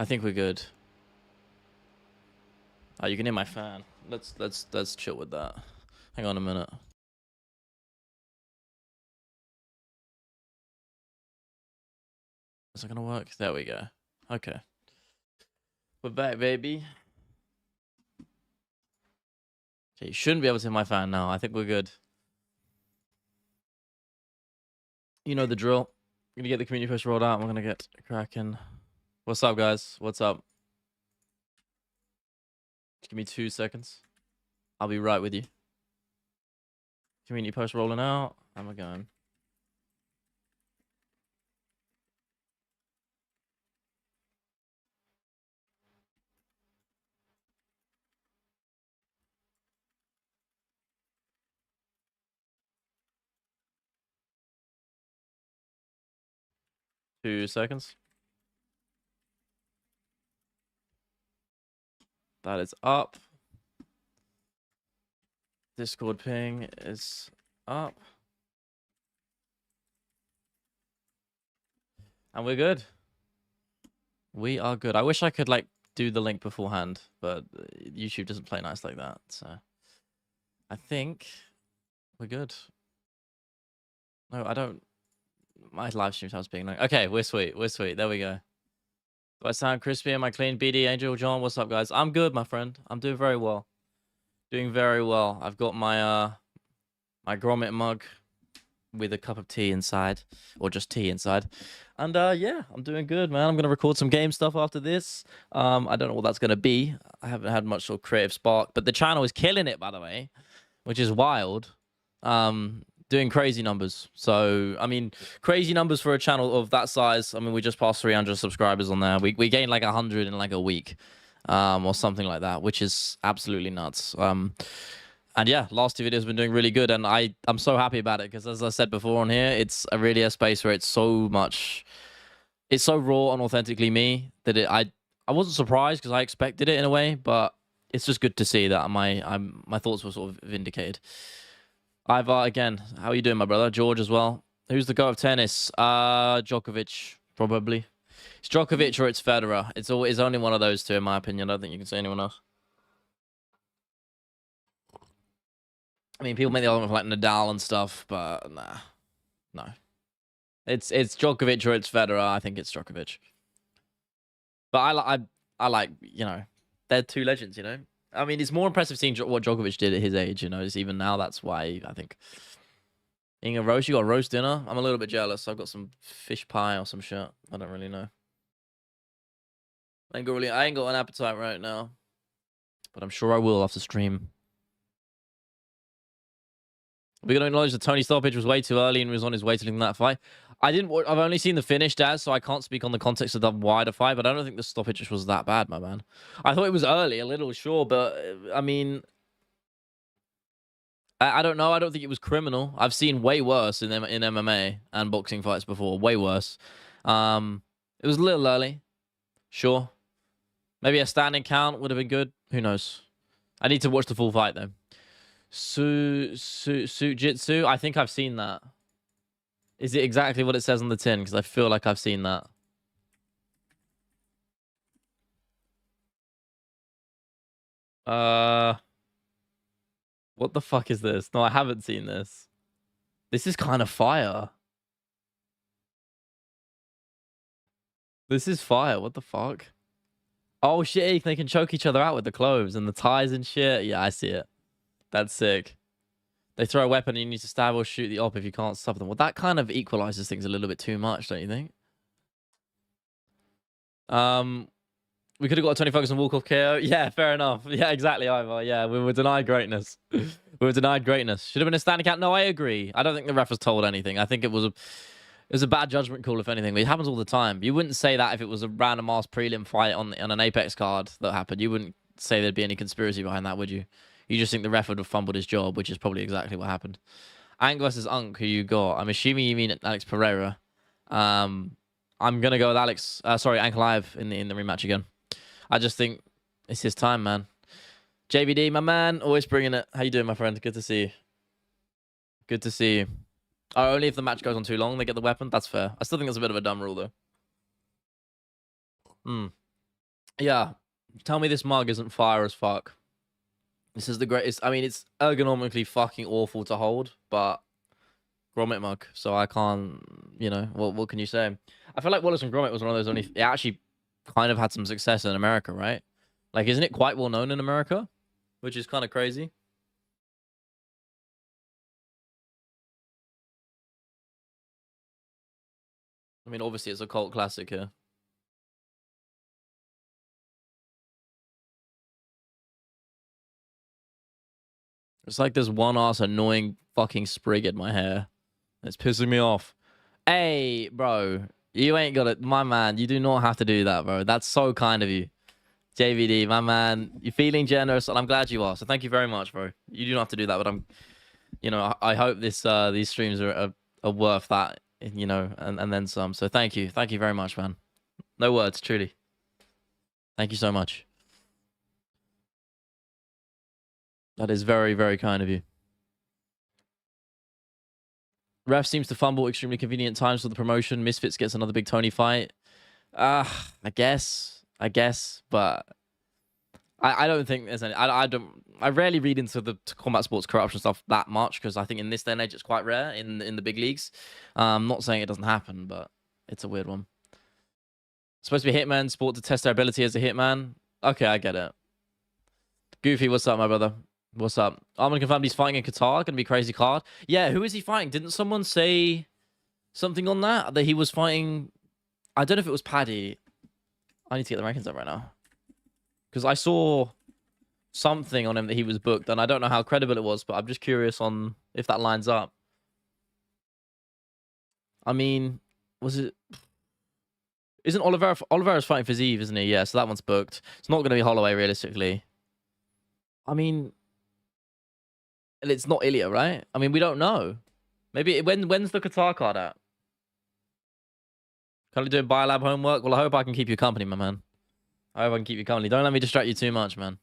I think we're good. Oh, you can hear my fan. Let's chill with that. Hang on a minute. Is it gonna work? There we go. Okay. We're back, baby. Okay, you shouldn't be able to hear my fan now. I think we're good. You know the drill. I'm gonna get the community post rolled out. We're gonna get cracking. What's up, guys? What's up? Just give me 2 seconds. I'll be right with you. Community post rolling out. And we're going. Two seconds. That is up. Discord ping is up. And we're good. We are good. I wish I could like do the link beforehand, but YouTube doesn't play nice like that. So I think we're good. No, I don't. My live stream sounds being like, okay, we're sweet. We're sweet. There we go. Do I sound crispy? Am I clean? BD, Angel, John, what's up, guys? I'm good, my friend. I'm doing very well. Doing very well. I've got my my grommet mug with a cup of tea inside, or just tea inside. And yeah, I'm doing good, man. I'm gonna record some game stuff after this. I don't know what that's gonna be. I haven't had much sort of creative spark, but the channel is killing it, by the way, which is wild. Doing crazy numbers. So I mean, crazy numbers for a channel of that size. I mean, we just passed 300 subscribers on there. We gained like 100 in like a week, or something like that, which is absolutely nuts. And yeah, last two videos have been doing really good, and I'm so happy about it because, as I said before on here, it's really a space where it's so raw and authentically me that I wasn't surprised because I expected it in a way, but it's just good to see that my thoughts were sort of vindicated. Ivar again, how are you doing, my brother? George as well. Who's the goat of tennis? Djokovic probably. It's Djokovic or it's Federer. It's only one of those two in my opinion. I don't think you can say anyone else. I mean, people make the argument for like Nadal and stuff, but nah, no. It's Djokovic or it's Federer. I think it's Djokovic. But I like, you know, they're two legends, you know. I mean, it's more impressive seeing what Djokovic did at his age, you know. It's even now, that's why I think. Eating a roast, you got a roast dinner? I'm a little bit jealous. I've got some fish pie or some shit. I don't really know. I ain't got an appetite right now, but I'm sure I will after stream. We're gonna acknowledge that Tony stoppage was way too early and was on his way to losing that fight. I've only seen the finish, Daz, so I can't speak on the context of the wider fight. But I don't think the stoppage was that bad, my man. I thought it was early, a little, sure, but I mean, I don't know. I don't think it was criminal. I've seen way worse in MMA and boxing fights before. Way worse. It was a little early. Sure. Maybe a standing count would have been good. Who knows? I need to watch the full fight though. Sujitsu. I think I've seen that. Is it exactly what it says on the tin? Because I feel like I've seen that. What the fuck is this? No, I haven't seen this. This is kind of fire. This is fire. What the fuck? Oh shit, they can choke each other out with the cloves and the ties and shit. Yeah, I see it. That's sick. They throw a weapon and you need to stab or shoot the op if you can't stop them. Well, that kind of equalizes things a little bit too much, don't you think? We could have got a Tony Ferguson walk-off KO. Yeah, fair enough. Yeah, exactly, Ivar. Yeah, we were denied greatness. We were denied greatness. Should have been a standing count. No, I agree. I don't think the ref was told anything. I think it was a bad judgment call, if anything. But it happens all the time. You wouldn't say that if it was a random ass prelim fight on an Apex card that happened. You wouldn't say there'd be any conspiracy behind that, would you? You just think the ref would have fumbled his job, which is probably exactly what happened. Ank versus Unk, who you got? I'm assuming you mean Alex Pereira. I'm gonna go with Alex. Sorry, Ank Live in the rematch again. I just think it's his time, man. JVD, my man, always bringing it. How you doing, my friend? Good to see you. Good to see you. Oh, only if the match goes on too long, they get the weapon. That's fair. I still think that's a bit of a dumb rule, though. Yeah. Tell me this mug isn't fire as fuck. This is the greatest. I mean, it's ergonomically fucking awful to hold, but Gromit mug. So I can't, what can you say? I feel like Wallace and Gromit was one of those only. It actually kind of had some success in America, right? Like, isn't it quite well known in America? Which is kind of crazy. I mean, obviously, it's a cult classic here. It's like this one ass annoying fucking sprig in my hair. It's pissing me off. Hey, bro, you ain't got it. My man, you do not have to do that, bro. That's so kind of you. JVD, my man, you're feeling generous, and I'm glad you are. So thank you very much, bro. You do not have to do that, but I hope these streams are worth that, and then some. So thank you very much, man. No words, truly. Thank you so much. That is very, very kind of you. Ref seems to fumble extremely convenient times for the promotion. Misfits gets another big Tony fight. I guess, but I don't think there's any. I rarely read into the combat sports corruption stuff that much because I think in this day and age it's quite rare in the big leagues. Not saying it doesn't happen, but it's a weird one. Supposed to be a hitman sport to test their ability as a hitman. Okay, I get it. Goofy, what's up, my brother? What's up? I'm gonna confirm he's fighting in Qatar. Gonna be crazy card. Yeah, who is he fighting? Didn't someone say something on that he was fighting? I don't know if it was Paddy. I need to get the rankings up right now because I saw something on him that he was booked, and I don't know how credible it was, but I'm just curious on if that lines up. I mean, was it? Isn't Oliveira's fighting for Zeev, isn't he? Yeah, so that one's booked. It's not going to be Holloway realistically. I mean, it's not Ilya, right? I mean, we don't know. Maybe when's the Qatar card at? Currently doing Biolab homework. Well, I hope I can keep you company, my man. I hope I can keep you company. Don't let me distract you too much, man.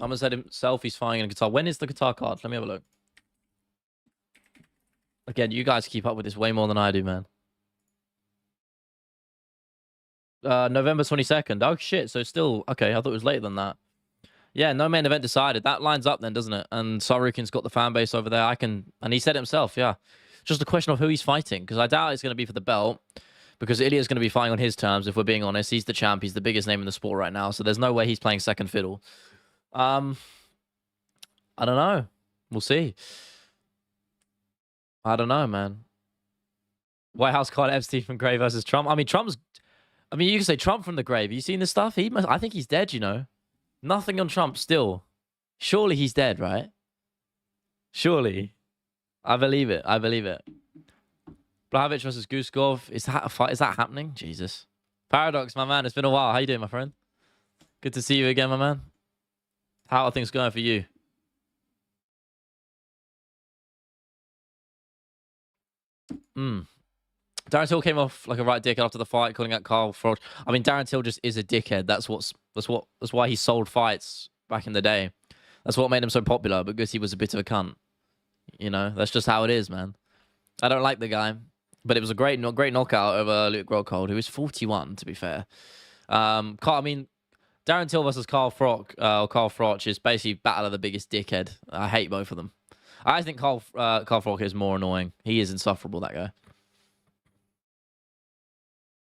Almost said himself he's fighting in Qatar. When is the Qatar card? Let me have a look. Again, you guys keep up with this way more than I do, man. November 22nd. Oh, shit. So still... Okay, I thought it was later than that. Yeah, no main event decided. That lines up then, doesn't it? And Sarukin's got the fan base over there. And he said it himself, yeah. Just a question of who he's fighting, because I doubt it's going to be for the belt, because Ilya's going to be fighting on his terms, if we're being honest. He's the champ. He's the biggest name in the sport right now, so there's no way he's playing second fiddle. I don't know. We'll see. I don't know, man. White House card Epstein from Grave versus Trump. I mean, you can say Trump from the grave. You seen this stuff? I think he's dead, Nothing on Trump still. Surely he's dead, right? Surely. I believe it. Blahovic versus Guskov. Is that happening? Jesus. Paradox, my man. It's been a while. How you doing, my friend? Good to see you again, my man. How are things going for you? Darren Till came off like a right dickhead after the fight, calling out Carl Froch. I mean, Darren Till just is a dickhead. That's why he sold fights back in the day. That's what made him so popular, because he was a bit of a cunt. That's just how it is, man. I don't like the guy, but it was a great knockout over Luke Rockhold, who is 41, to be fair. Darren Till versus Carl Froch is basically battle of the biggest dickhead. I hate both of them. I think Carl Froch is more annoying. He is insufferable, that guy.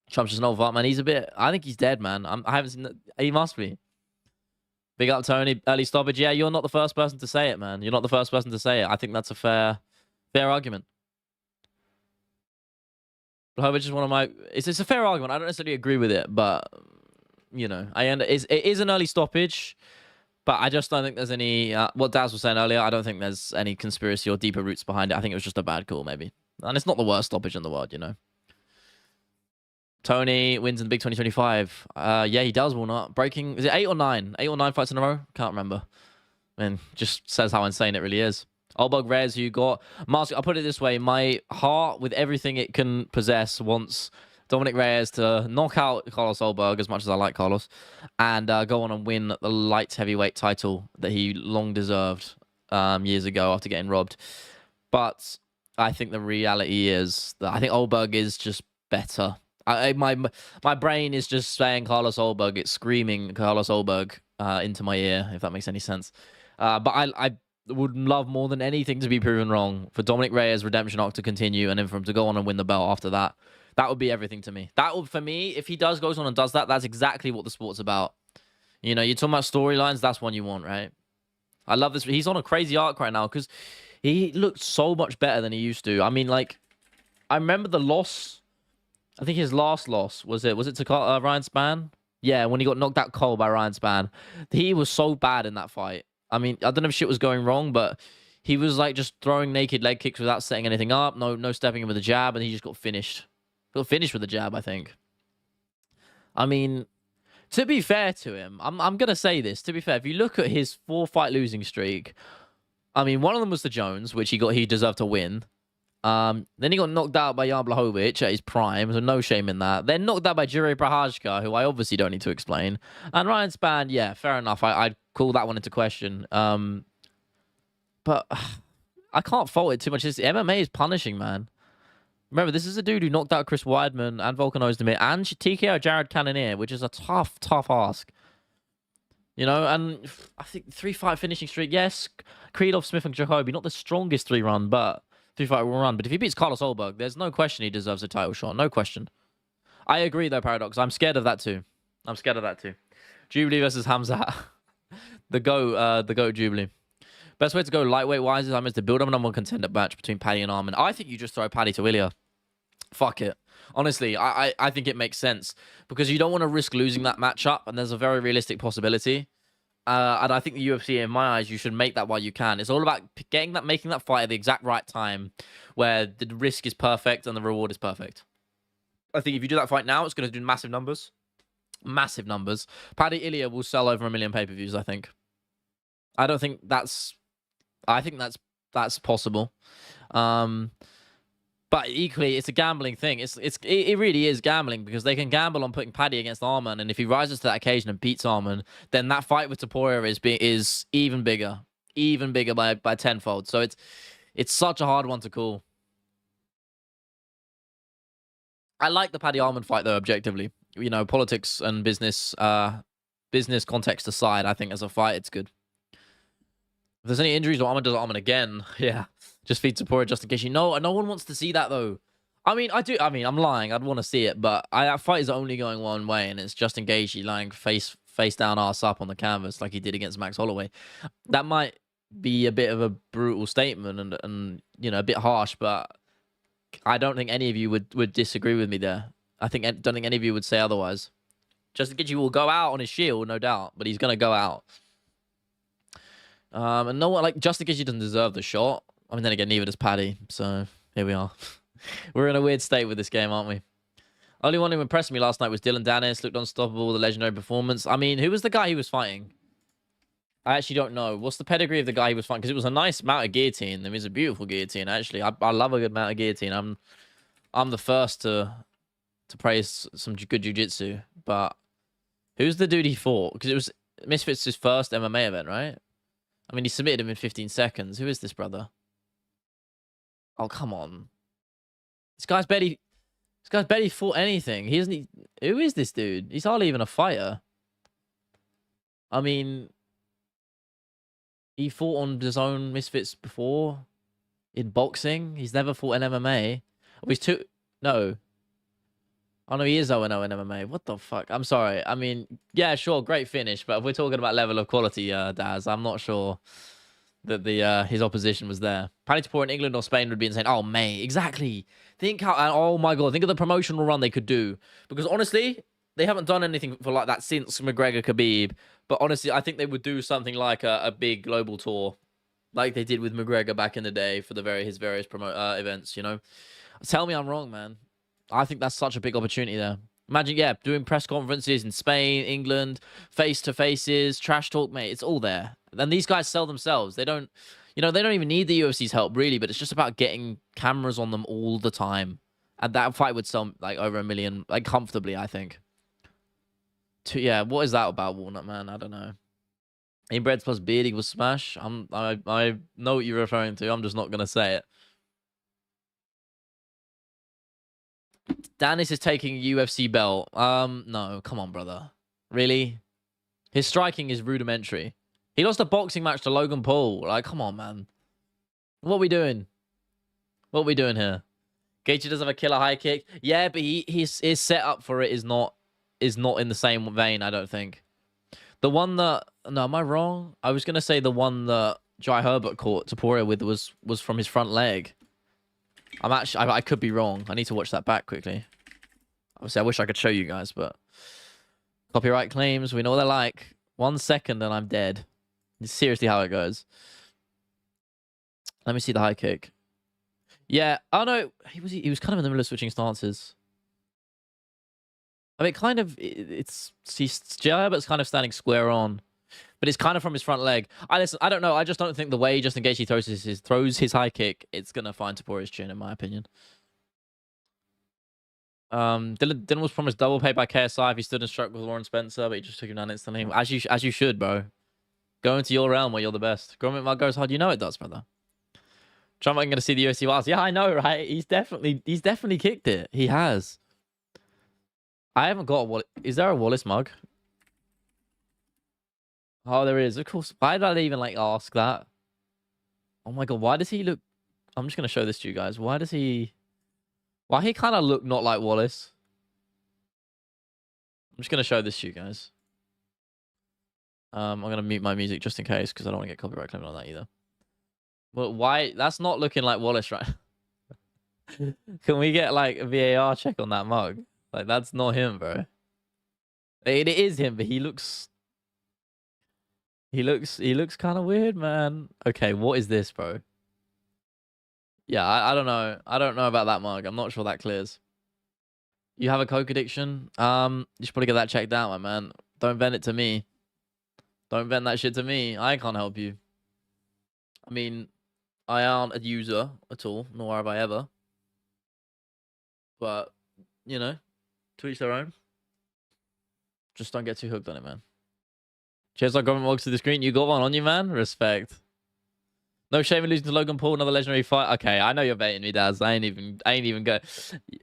Trump's just not fart, man. He's a bit... I think he's dead, man. I haven't seen... He must be. Big up, Tony. Early stoppage. Yeah, you're not the first person to say it, man. You're not the first person to say it. I think that's a fair argument. Blahovic is one of my... It's a fair argument. I don't necessarily agree with it, but... it is an early stoppage, but I just don't think there's any... what Daz was saying earlier, I don't think there's any conspiracy or deeper roots behind it. I think it was just a bad call, maybe. And it's not the worst stoppage in the world, Tony wins in the big 2025. Yeah, he does, will not. Breaking, is it 8 or 9? 8 or 9 fights in a row? Can't remember. I mean, just says how insane it really is. Oldberg Reyes, who you got. I'll put it this way. My heart, with everything it can possess, wants Dominic Reyes to knock out Carlos Oldberg, as much as I like Carlos, and go on and win the light heavyweight title that he long deserved years ago after getting robbed. But I think the reality is that I think Oldberg is just better. My brain is just saying Carlos Ulberg. It's screaming Carlos Ulberg into my ear, if that makes any sense. But I would love more than anything to be proven wrong for Dominic Reyes' redemption arc to continue, and then for him to go on and win the belt after that. That would be everything to me. That would, for me, if he goes on and does that, that's exactly what the sport's about. You know, you're talking about storylines. That's one you want, right? I love this. He's on a crazy arc right now because he looked so much better than he used to. I mean, like, I remember the loss. I think his last loss was it to Ryan Spann? Yeah, when he got knocked out cold by Ryan Spann. He was so bad in that fight. I mean, I don't know if shit was going wrong, but he was like just throwing naked leg kicks without setting anything up. No stepping in with a jab, and he just got finished. Got finished with a jab, I think. I mean, to be fair to him, I'm gonna say this. To be fair, if you look at his 4-fight losing streak, I mean, one of them was the Jones, which he deserved to win. Then he got knocked out by Jan Blachowicz at his prime, so no shame in that. Then knocked out by Jiri Prochazka, who I obviously don't need to explain. And Ryan Spann, yeah, fair enough. I'd call that one into question. But I can't fault it too much. This MMA is punishing, man. Remember, this is a dude who knocked out Chris Weidman and Volkan Ozdemir and TKO Jared Cannonier, which is a tough ask. You know, and I think 3-fight finishing streak, yes. Krylov, Smith, and Jacoby, not the strongest 3-fight run. But if he beats Carlos Ulberg, there's no question he deserves a title shot. No question. I agree, though, Paradox. I'm scared of that, too. Jubilee versus Hamzat. the GOAT Jubilee. Best way to go lightweight-wise is to build up a number one contender match between Paddy and Arman. I think you just throw Paddy to Ilya. Fuck it. Honestly, I think it makes sense because you don't want to risk losing that matchup, and there's a very realistic possibility. And I think the UFC, in my eyes, you should make that while you can. It's all about making that fight at the exact right time, where the risk is perfect and the reward is perfect. I think if you do that fight now, it's going to do massive numbers. Massive numbers. Paddy Ilya will sell over 1 million pay-per-views, I think. I think that's possible. But equally, it's a gambling thing. It really is gambling because they can gamble on putting Paddy against Arman, and if he rises to that occasion and beats Arman, then that fight with Topuria is even bigger by tenfold. So it's such a hard one to call. I like the Paddy Arman fight though, objectively. You know, politics and business context aside, I think as a fight, it's good. If there's any injuries or Arman does Arman again, yeah. Just feed Topuria just in case. No one wants to see that, though. I mean, I'm lying. I'd want to see it, but that fight is only going one way, and it's Justin Gaethje lying face down, arse up on the canvas like he did against Max Holloway. That might be a bit of a brutal statement and you know, a bit harsh, but I don't think any of you would disagree with me there. Don't think any of you would say otherwise. Justin Gaethje will go out on his shield, no doubt, but he's going to go out. And no one, like, Justin Gaethje doesn't deserve the shot. I mean, then again, neither does Paddy. So here we are. We're in a weird state with this game, aren't we? Only one who impressed me last night was Dylan Dennis. Looked unstoppable with a legendary performance. I mean, who was the guy he was fighting? I actually don't know. What's the pedigree of the guy he was fighting? Because it was a nice mount of guillotine. I mean, it's a beautiful guillotine, actually. I love a good mount of guillotine. I'm the first to praise some good jiu-jitsu. But who's the dude he fought? Because it was Misfits' first MMA event, right? I mean, he submitted him in 15 seconds. Who is this brother? Oh, come on. This guy's barely fought anything. Who is this dude? He's hardly even a fighter. I mean, he fought on his own Misfits before in boxing. He's never fought in MMA. Oh, no. Oh, no, he is 0-0 in MMA. What the fuck? I'm sorry. I mean, yeah, sure, great finish. But if we're talking about level of quality, Daz, I'm not sure that his opposition was there. Paddy Topuria in England or Spain would be insane. Oh, mate, exactly. Oh my God, think of the promotional run they could do. Because honestly, they haven't done anything for like that since McGregor Khabib. But honestly, I think they would do something like a big global tour, like they did with McGregor back in the day for his various events. You know, tell me I'm wrong, man. I think that's such a big opportunity there. Imagine, yeah, doing press conferences in Spain, England, face-to-faces, trash talk, mate. It's all there. And these guys sell themselves. They don't even need the UFC's help, really, but it's just about getting cameras on them all the time. And that fight would sell, like, over 1 million, like, comfortably, I think. Yeah, what is that about, Walnut, man? I don't know. Inbreds plus beard equals smash? I know what you're referring to. I'm just not going to say it. Dennis is taking a UFC belt. No, come on, brother. Really? His striking is rudimentary. He lost a boxing match to Logan Paul. Like, come on, man. What are we doing? What are we doing here? Gaethje does have a killer high kick. Yeah, but his setup for it is not in the same vein, I don't think. The one that... No, am I wrong? I was going to say the one that Jai Herbert caught Topuria with was from his front leg. I could be wrong. I need to watch that back quickly. Obviously, I wish I could show you guys, but... Copyright claims, we know what they're like. 1 second and I'm dead. It's seriously how it goes. Let me see the high kick. Yeah, oh no, he was kind of in the middle of switching stances. I mean, kind of, Jai Herbert's kind of standing square on, but it's kind of from his front leg. I don't know. I just don't think the way Justin Gaethje throws his high kick, it's gonna find Topuria's chin, in my opinion. Dylan was promised double pay by KSI if he stood and struck with Warren Spencer, but he just took him down instantly. As you should, bro. Go into your realm where you're the best. Gromit goes hard. You know it does, brother. Trump ain't gonna see the UFC Wars. Yeah, I know, right? He's definitely kicked it. He has. I haven't got a wallet. Is there a Wallace mug? Oh, there is. Of course. Why did I even like ask that? Oh my god, why does he look... I'm just gonna show this to you guys. Why he kind of look not like Wallace? I'm just gonna show this to you guys. I'm gonna mute my music just in case because I don't want to get copyright claimed on that either. Well, why? That's not looking like Wallace, right? Can we get like a VAR check on that mug? Like, that's not him, bro. It is him, but he looks kind of weird, man. Okay, what is this, bro? Yeah, I don't know. I don't know about that mug. I'm not sure that clears. You have a coke addiction? You should probably get that checked out, my man. Don't vent it to me. Don't vent that shit to me. I can't help you. I mean, I aren't a user at all, nor have I ever. But, you know, to each their own. Just don't get too hooked on it, man. Cheers, like government logs to the screen. You got one on you, man. Respect. No shame in losing to Logan Paul, another legendary fight. Okay, I know you're baiting me, Daz. I ain't even go.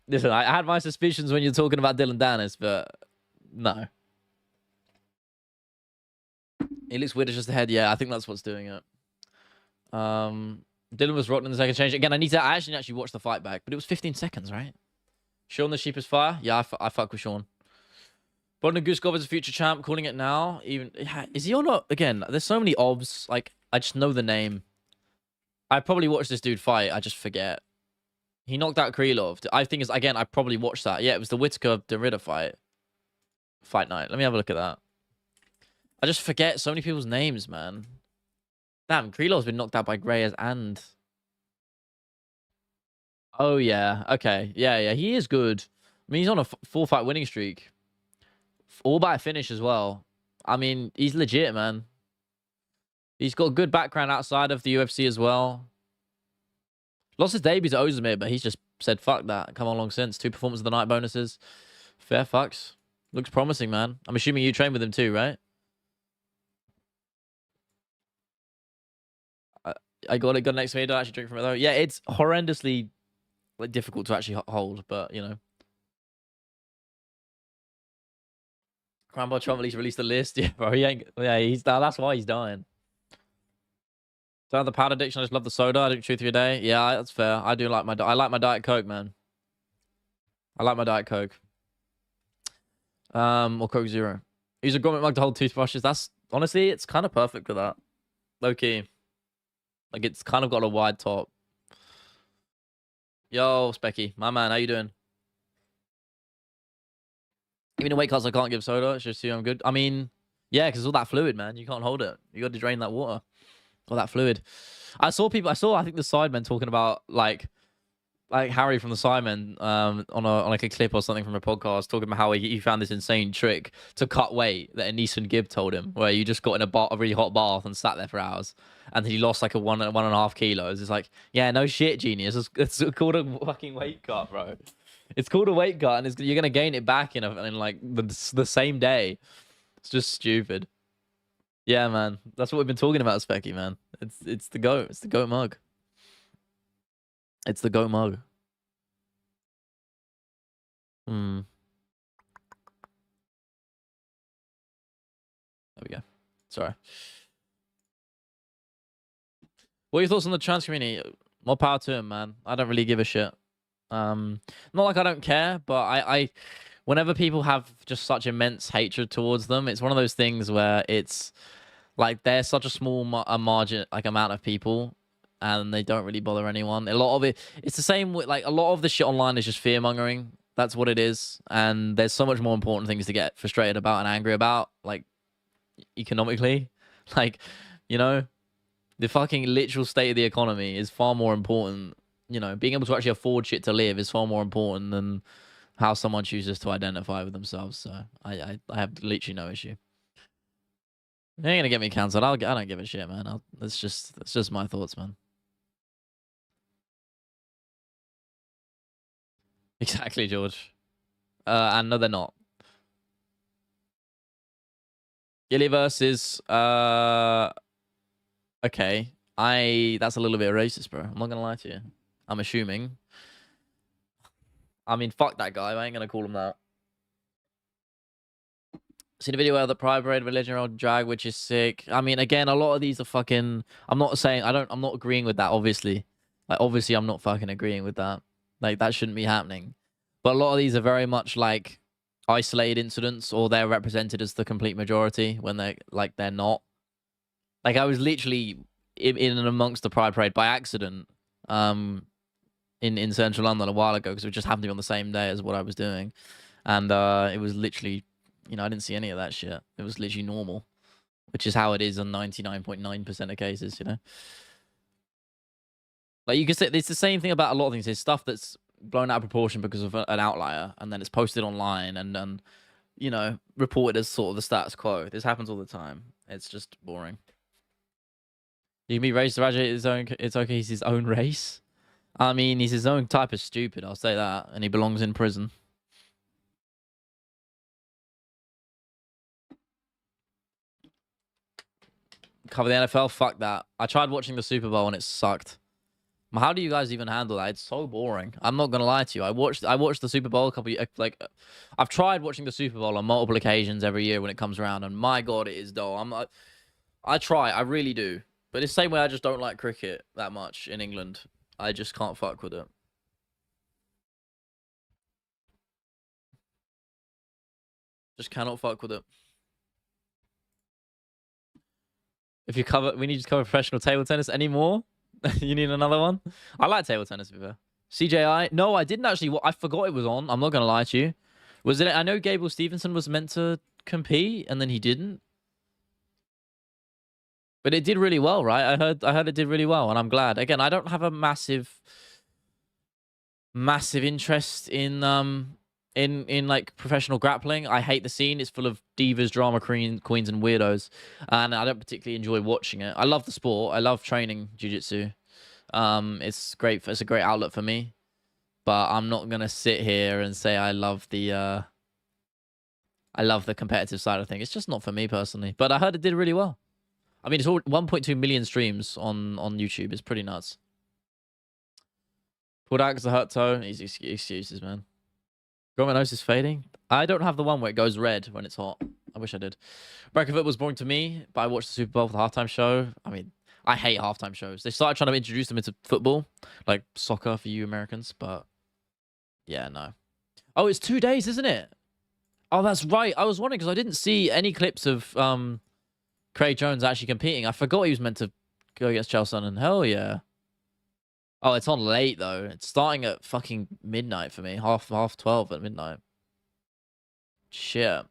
Listen, I had my suspicions when you're talking about Dylan Dennis, but no. He looks weird as just the head. Yeah, I think that's what's doing it. Dylan was rotten in the second change. Again, I actually watched the fight back, but it was 15 seconds, right? Sean the Sheep is fire. Yeah, I fuck with Sean. Brodner Guskov is a future champ. Calling it now. Even is he or not? Again, there's so many obs. Like, I just know the name. I probably watched this dude fight. I just forget. He knocked out Krylov. I think it's, again, I probably watched that. Yeah, it was the Whittaker-Derrida fight night. Let me have a look at that. I just forget so many people's names, man. Damn, Krylov's been knocked out by Greyers and... Oh, yeah. Okay. Yeah. He is good. I mean, he's on a 4-fight winning streak. All by a finish as well. I mean, he's legit, man. He's got a good background outside of the UFC as well. Lost his debuts at Ozemir, but he's just said, fuck that. Come on along since. 2 performance of the night bonuses. Fair fucks. Looks promising, man. I'm assuming you train with him too, right? I got it. Got next to me. Don't actually drink from it, though. Yeah, it's horrendously like, difficult to actually hold, but, you know. Cranbar Trump at least released the list. Yeah, bro. He ain't... Yeah, that's why he's dying. Don't have the powder addiction. I just love the soda. I drink 2-3 a day. Yeah, that's fair. I do like I like my Diet Coke, man. I like my Diet Coke. Or Coke Zero. Use a grommet mug to hold toothbrushes. That's honestly, it's kind of perfect for that. Low key. Like, it's kind of got a wide top. Yo, Specky, my man, how you doing? Even in weight cuts, I can't give soda. It's just I'm good. I mean, yeah, because all that fluid, man. You can't hold it. You got to drain that water. All that fluid. I saw, I think the Sidemen talking about like Harry from the Sidemen on like a clip or something from a podcast talking about how he found this insane trick to cut weight that Anish Gibb told him, where you just got in a really hot bath and sat there for hours, and he lost like 1.5 kilos. It's like, yeah, no shit, genius. It's called a fucking weight cut, bro. It's called a weight cut, and you're gonna gain it back in like the same day. It's just stupid. Yeah, man. That's what we've been talking about, Specky, man. It's the GOAT. It's the GOAT mug. It's the GOAT mug. Hmm. There we go. Sorry. What are your thoughts on the trans community? More power to him, man. I don't really give a shit. Not like I don't care, but whenever people have just such immense hatred towards them, it's one of those things where it's like they're such a small margin, like amount of people, and they don't really bother anyone. A lot of it's the same with like a lot of the shit online is just fear mongering. That's what it is, and there's so much more important things to get frustrated about and angry about, like economically, like you know, the fucking literal state of the economy is far more important. You know, being able to actually afford shit to live is far more important than how someone chooses to identify with themselves. So I have literally no issue. They ain't gonna get me cancelled. I don't give a shit, man. That's just my thoughts, man. Exactly, George. And no, they're not. Gilly versus okay. That's a little bit racist, bro. I'm not gonna lie to you. I'm assuming. I mean, fuck that guy. I ain't gonna call him that. Seen a video of the Pride Parade religion or drag, which is sick. I mean, again, a lot of these are fucking. I'm not saying I'm not agreeing with that. Obviously, like obviously, I'm not fucking agreeing with that. Like that shouldn't be happening. But a lot of these are very much like isolated incidents, or they're represented as the complete majority when they're not. Like I was literally in and amongst the Pride Parade by accident, in central London a while ago because it just happened to be on the same day as what I was doing, and it was literally, I didn't see any of that shit. It was literally normal, which is how it is on 99.9% of cases. Like you can say it's the same thing about a lot of things. There's stuff that's blown out of proportion because of an outlier, and then it's posted online and reported as sort of the status quo. This happens all the time. It's just boring. You can be raised to graduate his own. It's okay. He's his own race. I mean, he's his own type of stupid. I'll say that, and he belongs in prison. Cover the NFL? Fuck that. I tried watching the Super Bowl and it sucked. How do you guys even handle that? It's so boring. I'm not gonna lie to you. I watched the Super Bowl a couple I've tried watching the Super Bowl on multiple occasions every year when it comes around, and my god, it is dull. I try, I really do. But it's the same way I just don't like cricket that much in England. I just can't fuck with it. Just cannot fuck with it. If you cover, we need to cover professional table tennis anymore. You need another one? I like table tennis, to be fair. CJI? No, I didn't actually. I forgot it was on. I'm not going to lie to you. Was it? I know Gable Stevenson was meant to compete, and then he didn't. But it did really well, right? I heard it did really well, and I'm glad. Again, I don't have a massive interest in like professional grappling. I hate the scene. It's full of divas, drama queens, and weirdos, and I don't particularly enjoy watching it. I love the sport. I love training jiu-jitsu. It's great. It's a great outlet for me. But I'm not gonna sit here and say I love the competitive side of things. It's just not for me personally. But I heard it did really well. I mean, it's all 1.2 million streams on YouTube. It's pretty nuts. Pulled out because of hurt toe. Easy excuses, man. Growing nose is fading. I don't have the one where it goes red when it's hot. I wish I did. Breakout was boring to me, but I watched the Super Bowl for the halftime show. I mean, I hate halftime shows. They started trying to introduce them into football, like soccer for you Americans, but yeah, no. Oh, it's 2 days, isn't it? Oh, that's right. I was wondering because I didn't see any clips of Craig Jones actually competing. I forgot he was meant to go against Chael Sonnen. Hell yeah. Oh, it's on late though. It's starting at fucking midnight for me. Half 12 at midnight. Shit.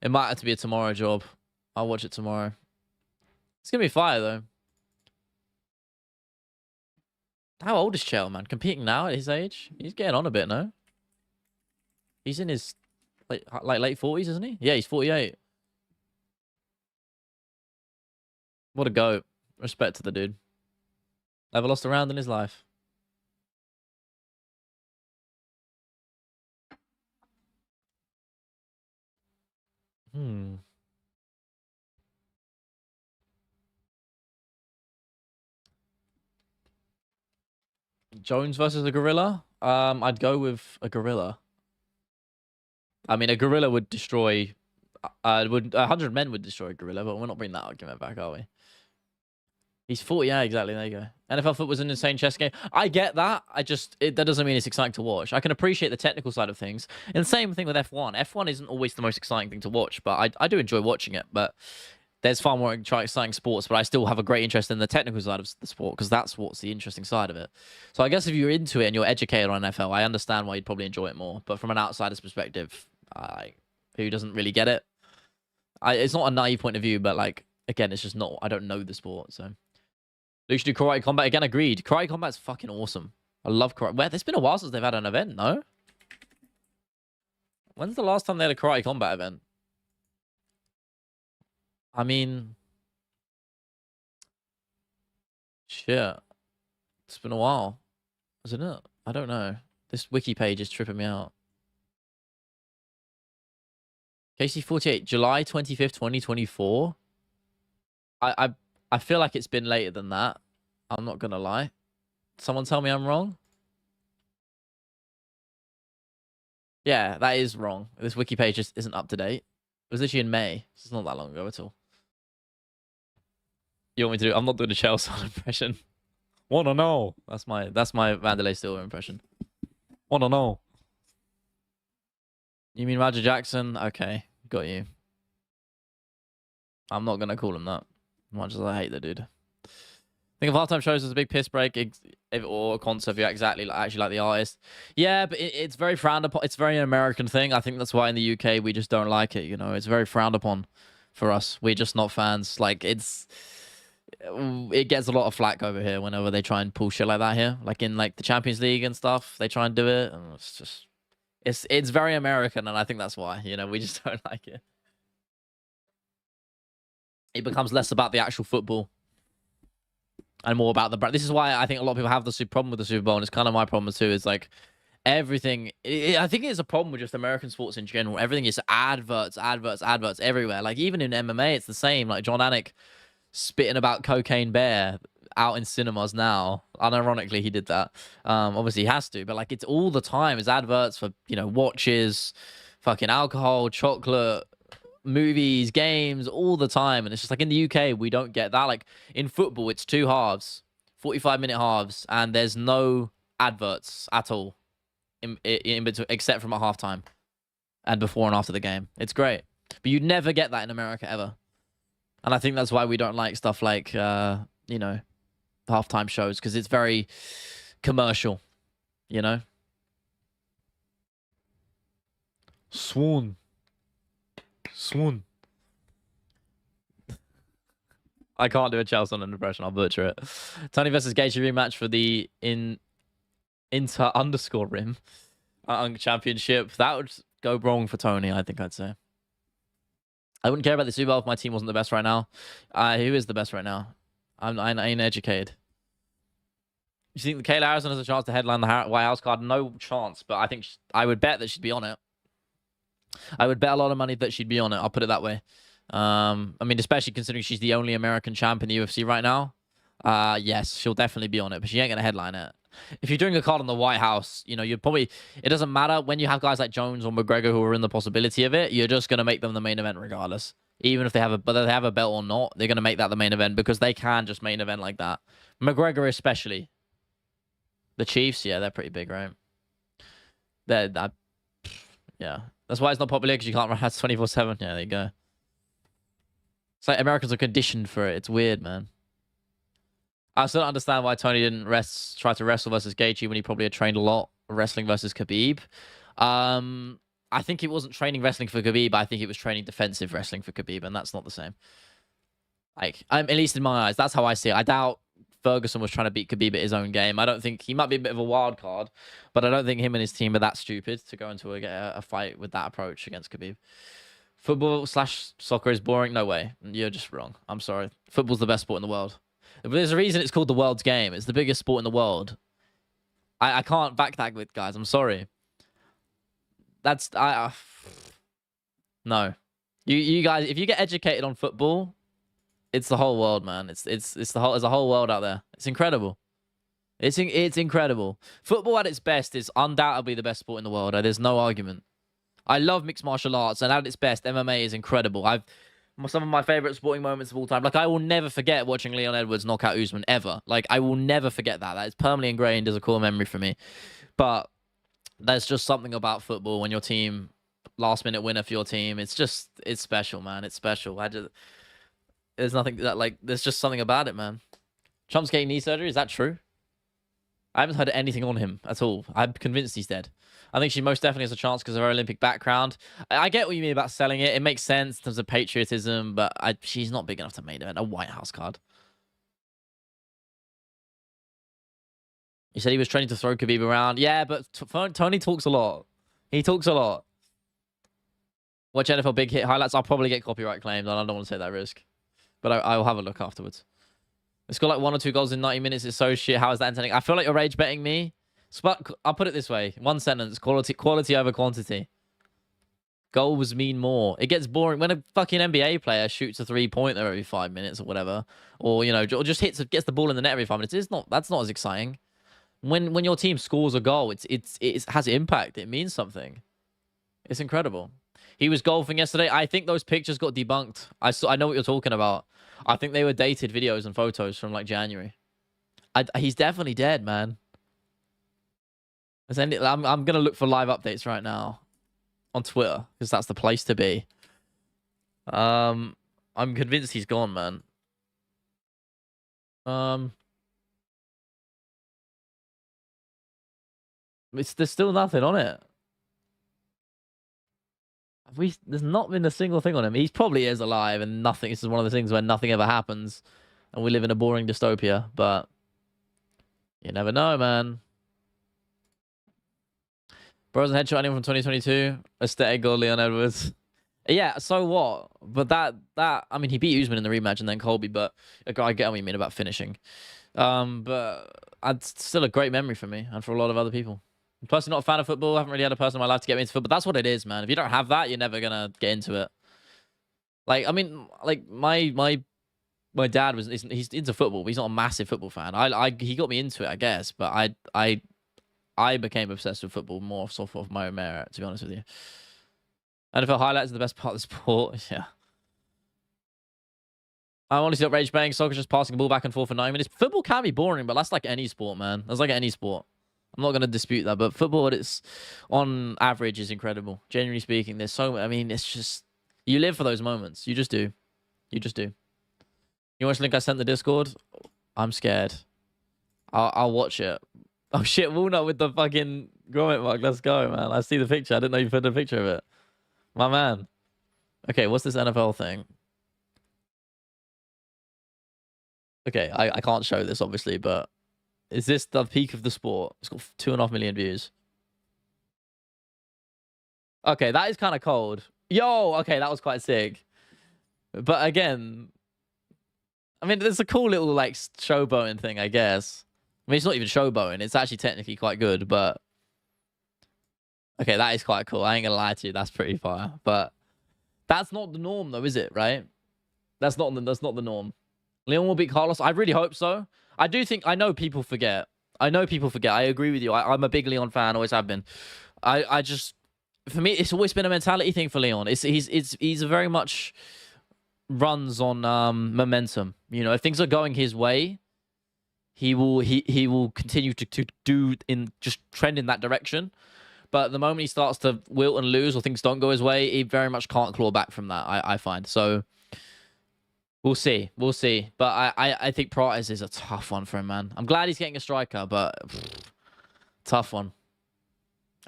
It might have to be a tomorrow job. I'll watch it tomorrow. It's gonna be fire though. How old is Chael, man? Competing now at his age? He's getting on a bit, no? He's in his late 40s, isn't he? Yeah, he's 48. What a goat. Respect to the dude. Never lost a round in his life. Jones versus a gorilla? I'd go with a gorilla. I mean, a gorilla would destroy. 100 men would destroy a gorilla, but we're not bringing that argument back, are we? He's 40. Yeah, exactly. There you go. NFL football was an insane chess game. I get that. That doesn't mean it's exciting to watch. I can appreciate the technical side of things. And the same thing with F1. F1 isn't always the most exciting thing to watch, but I do enjoy watching it. But there's far more exciting sports, but I still have a great interest in the technical side of the sport because that's what's the interesting side of it. So I guess if you're into it and you're educated on NFL, I understand why you'd probably enjoy it more. But from an outsider's perspective, who doesn't really get it, it's not a naive point of view, but like again, it's just not. I don't know the sport, so. They should do Karate Combat again. Agreed. Karate Combat's fucking awesome. I love Karate. Well, it's been a while since they've had an event, no? When's the last time they had a Karate Combat event? I mean, shit. It's been a while, isn't it? I don't know. This wiki page is tripping me out. KC48, July 25th, 2024. I feel like it's been later than that. I'm not going to lie. Someone tell me I'm wrong? Yeah, that is wrong. This wiki page just isn't up to date. It was literally in May. It's not that long ago at all. You want me to do? I'm not doing a Chelsea impression. Wanna know? That's my Vanderlei Silva impression. Wanna know? You mean Roger Jackson? Okay, got you. I'm not going to call him that. Much as I hate the dude. I think of halftime shows as a big piss break or a concert if you actually like the artist. Yeah, but it's very frowned upon. It's a very American thing. I think that's why in the UK we just don't like it. You know, it's very frowned upon for us. We're just not fans. Like it gets a lot of flack over here whenever they try and pull shit like that here. Like in like the Champions League and stuff, they try and do it, and it's just it's very American, and I think that's why. You know, we just don't like it. It becomes less about the actual football and more about the brand. This is why I think a lot of people have the problem with the Super Bowl, and it's kind of my problem too. Is like everything. I think it's a problem with just American sports in general. Everything is adverts everywhere. Like even in MMA, it's the same. Like John Anik spitting about Cocaine Bear out in cinemas now. Unironically, he did that. Obviously, he has to, but like it's all the time. It's adverts for watches, fucking alcohol, chocolate, movies, games, all the time. And it's just like in the UK, we don't get that. Like in football, it's 2 halves, 45-minute halves, and there's no adverts at all in between, except from at halftime and before and after the game. It's great, but you'd never get that in America ever. And I think that's why we don't like stuff like halftime shows, because it's very commercial, Swoon. I can't do a Chelsea on an impression. I'll butcher it. Tony versus Gaethje rematch for the Inter_Rim championship. That would go wrong for Tony, I think I'd say. I wouldn't care about the Super Bowl if my team wasn't the best right now. Who is the best right now? I'm uneducated. You think Kayla Harrison has a chance to headline the White House card? No chance, but I think I would bet that she'd be on it. I would bet a lot of money that she'd be on it. I'll put it that way. I mean, especially considering she's the only American champ in the UFC right now. Yes, she'll definitely be on it, but she ain't going to headline it. If you're doing a card on the White House, you'd probably... It doesn't matter. When you have guys like Jones or McGregor who are in the possibility of it, you're just going to make them the main event regardless. Even if they have a belt or not, they're going to make that the main event because they can just main event like that. McGregor especially. The Chiefs, yeah, they're pretty big, right? Yeah. That's why it's not popular, because you can't run ads 24/7. Yeah, there you go. It's like Americans are conditioned for it. It's weird, man. I still don't understand why Tony didn't try to wrestle versus Gaethje when he probably had trained a lot wrestling versus Khabib. I think he wasn't training wrestling for Khabib. I think he was training defensive wrestling for Khabib, and that's not the same. Like, at least in my eyes, that's how I see it. I doubt Ferguson was trying to beat Khabib at his own game. I don't think he might be a bit of a wild card, but I don't think him and his team are that stupid to go into a fight with that approach against Khabib. Football/soccer is boring. No way. You're just wrong. I'm sorry. Football's the best sport in the world. But there's a reason it's called the world's game. It's the biggest sport in the world. I can't back that with guys. I'm sorry. No. You guys, if you get educated on football, it's the whole world, man. There's a whole world out there. It's incredible. It's incredible. Football at its best is undoubtedly the best sport in the world. There's no argument. I love mixed martial arts, and at its best, MMA is incredible. Some of my favorite sporting moments of all time. Like, I will never forget watching Leon Edwards knock out Usman ever. Like, I will never forget that. That is permanently ingrained as a core memory for me. But there's just something about football when your team, last minute winner for your team. It's special, man. It's special. There's nothing that, like, there's just something about it, man. Trump's getting knee surgery. Is that true? I haven't heard anything on him at all. I'm convinced he's dead. I think she most definitely has a chance because of her Olympic background. I get what you mean about selling it. It makes sense in terms of patriotism, but she's not big enough to main event a White House card. He said he was training to throw Khabib around. Yeah, but Tony talks a lot. He talks a lot. Watch NFL Big Hit highlights. I'll probably get copyright claimed, and I don't want to take that risk. But I'll have a look afterwards. It's got like 1 or 2 goals in 90 minutes. It's so shit. How is that entertaining? I feel like you're rage betting me. I'll put it this way. One sentence. Quality over quantity. Goals mean more. It gets boring when a fucking NBA player shoots a 3-pointer every 5 minutes or whatever. Or, you know, or just gets the ball in the net every 5 minutes. That's not as exciting. When your team scores a goal, it has impact. It means something. It's incredible. He was golfing yesterday. I think those pictures got debunked. I know what you're talking about. I think they were dated videos and photos from like January. He's definitely dead, man. I'm gonna look for live updates right now on Twitter because that's the place to be. I'm convinced he's gone, man. There's still nothing on it. There's not been a single thing on him. He probably is alive and nothing. This is one of the things where nothing ever happens and we live in a boring dystopia, but you never know, man. Bros and headshot anyone from 2022? Aesthetic or Leon Edwards? Yeah, so what? But I mean, he beat Usman in the rematch and then Colby, but I get what you mean about finishing. But it's still a great memory for me and for a lot of other people. I'm personally not a fan of football. I haven't really had a person in my life to get me into football. But that's what it is, man. If you don't have that, you're never gonna get into it. Like, I mean, like my dad he's into football, but he's not a massive football fan. He got me into it, I guess, but I became obsessed with football more sort of my own merit, to be honest with you. NFL highlights are the best part of the sport. Yeah. I'm honestly not rage bang. Soccer's just passing the ball back and forth for 9 minutes. Football can be boring, but that's like any sport, man. That's like any sport. I'm not going to dispute that, but football, it's on average, is incredible. Genuinely speaking, I mean, it's just, you live for those moments. You just do. You just do. You watch the link I sent the Discord? I'm scared. I'll watch it. Oh shit, Walnut with the fucking grommet mark. Let's go, man. I see the picture. I didn't know you put a picture of it. My man. Okay, what's this NFL thing? Okay, I can't show this, obviously, but is this the peak of the sport? It's got 2.5 million views. Okay, that is kind of cold. Yo, okay, that was quite sick. But again, I mean, there's a cool little, like, showboating thing, I guess. I mean, it's not even showboating. It's actually technically quite good, but... Okay, that is quite cool. I ain't gonna lie to you. That's pretty fire. But that's not the norm, though, is it? Right? That's not the norm. Leon will beat Carlos. I really hope so. I know people forget. I agree with you. I'm a big Leon fan. Always have been. I just... For me, it's always been a mentality thing for Leon. He's very much runs on momentum. You know, if things are going his way, he will continue to just trend in that direction. But the moment he starts to wilt and lose or things don't go his way, he very much can't claw back from that, I find. So we'll see. But I think Pratis is a tough one for him, man. I'm glad he's getting a striker, but tough one.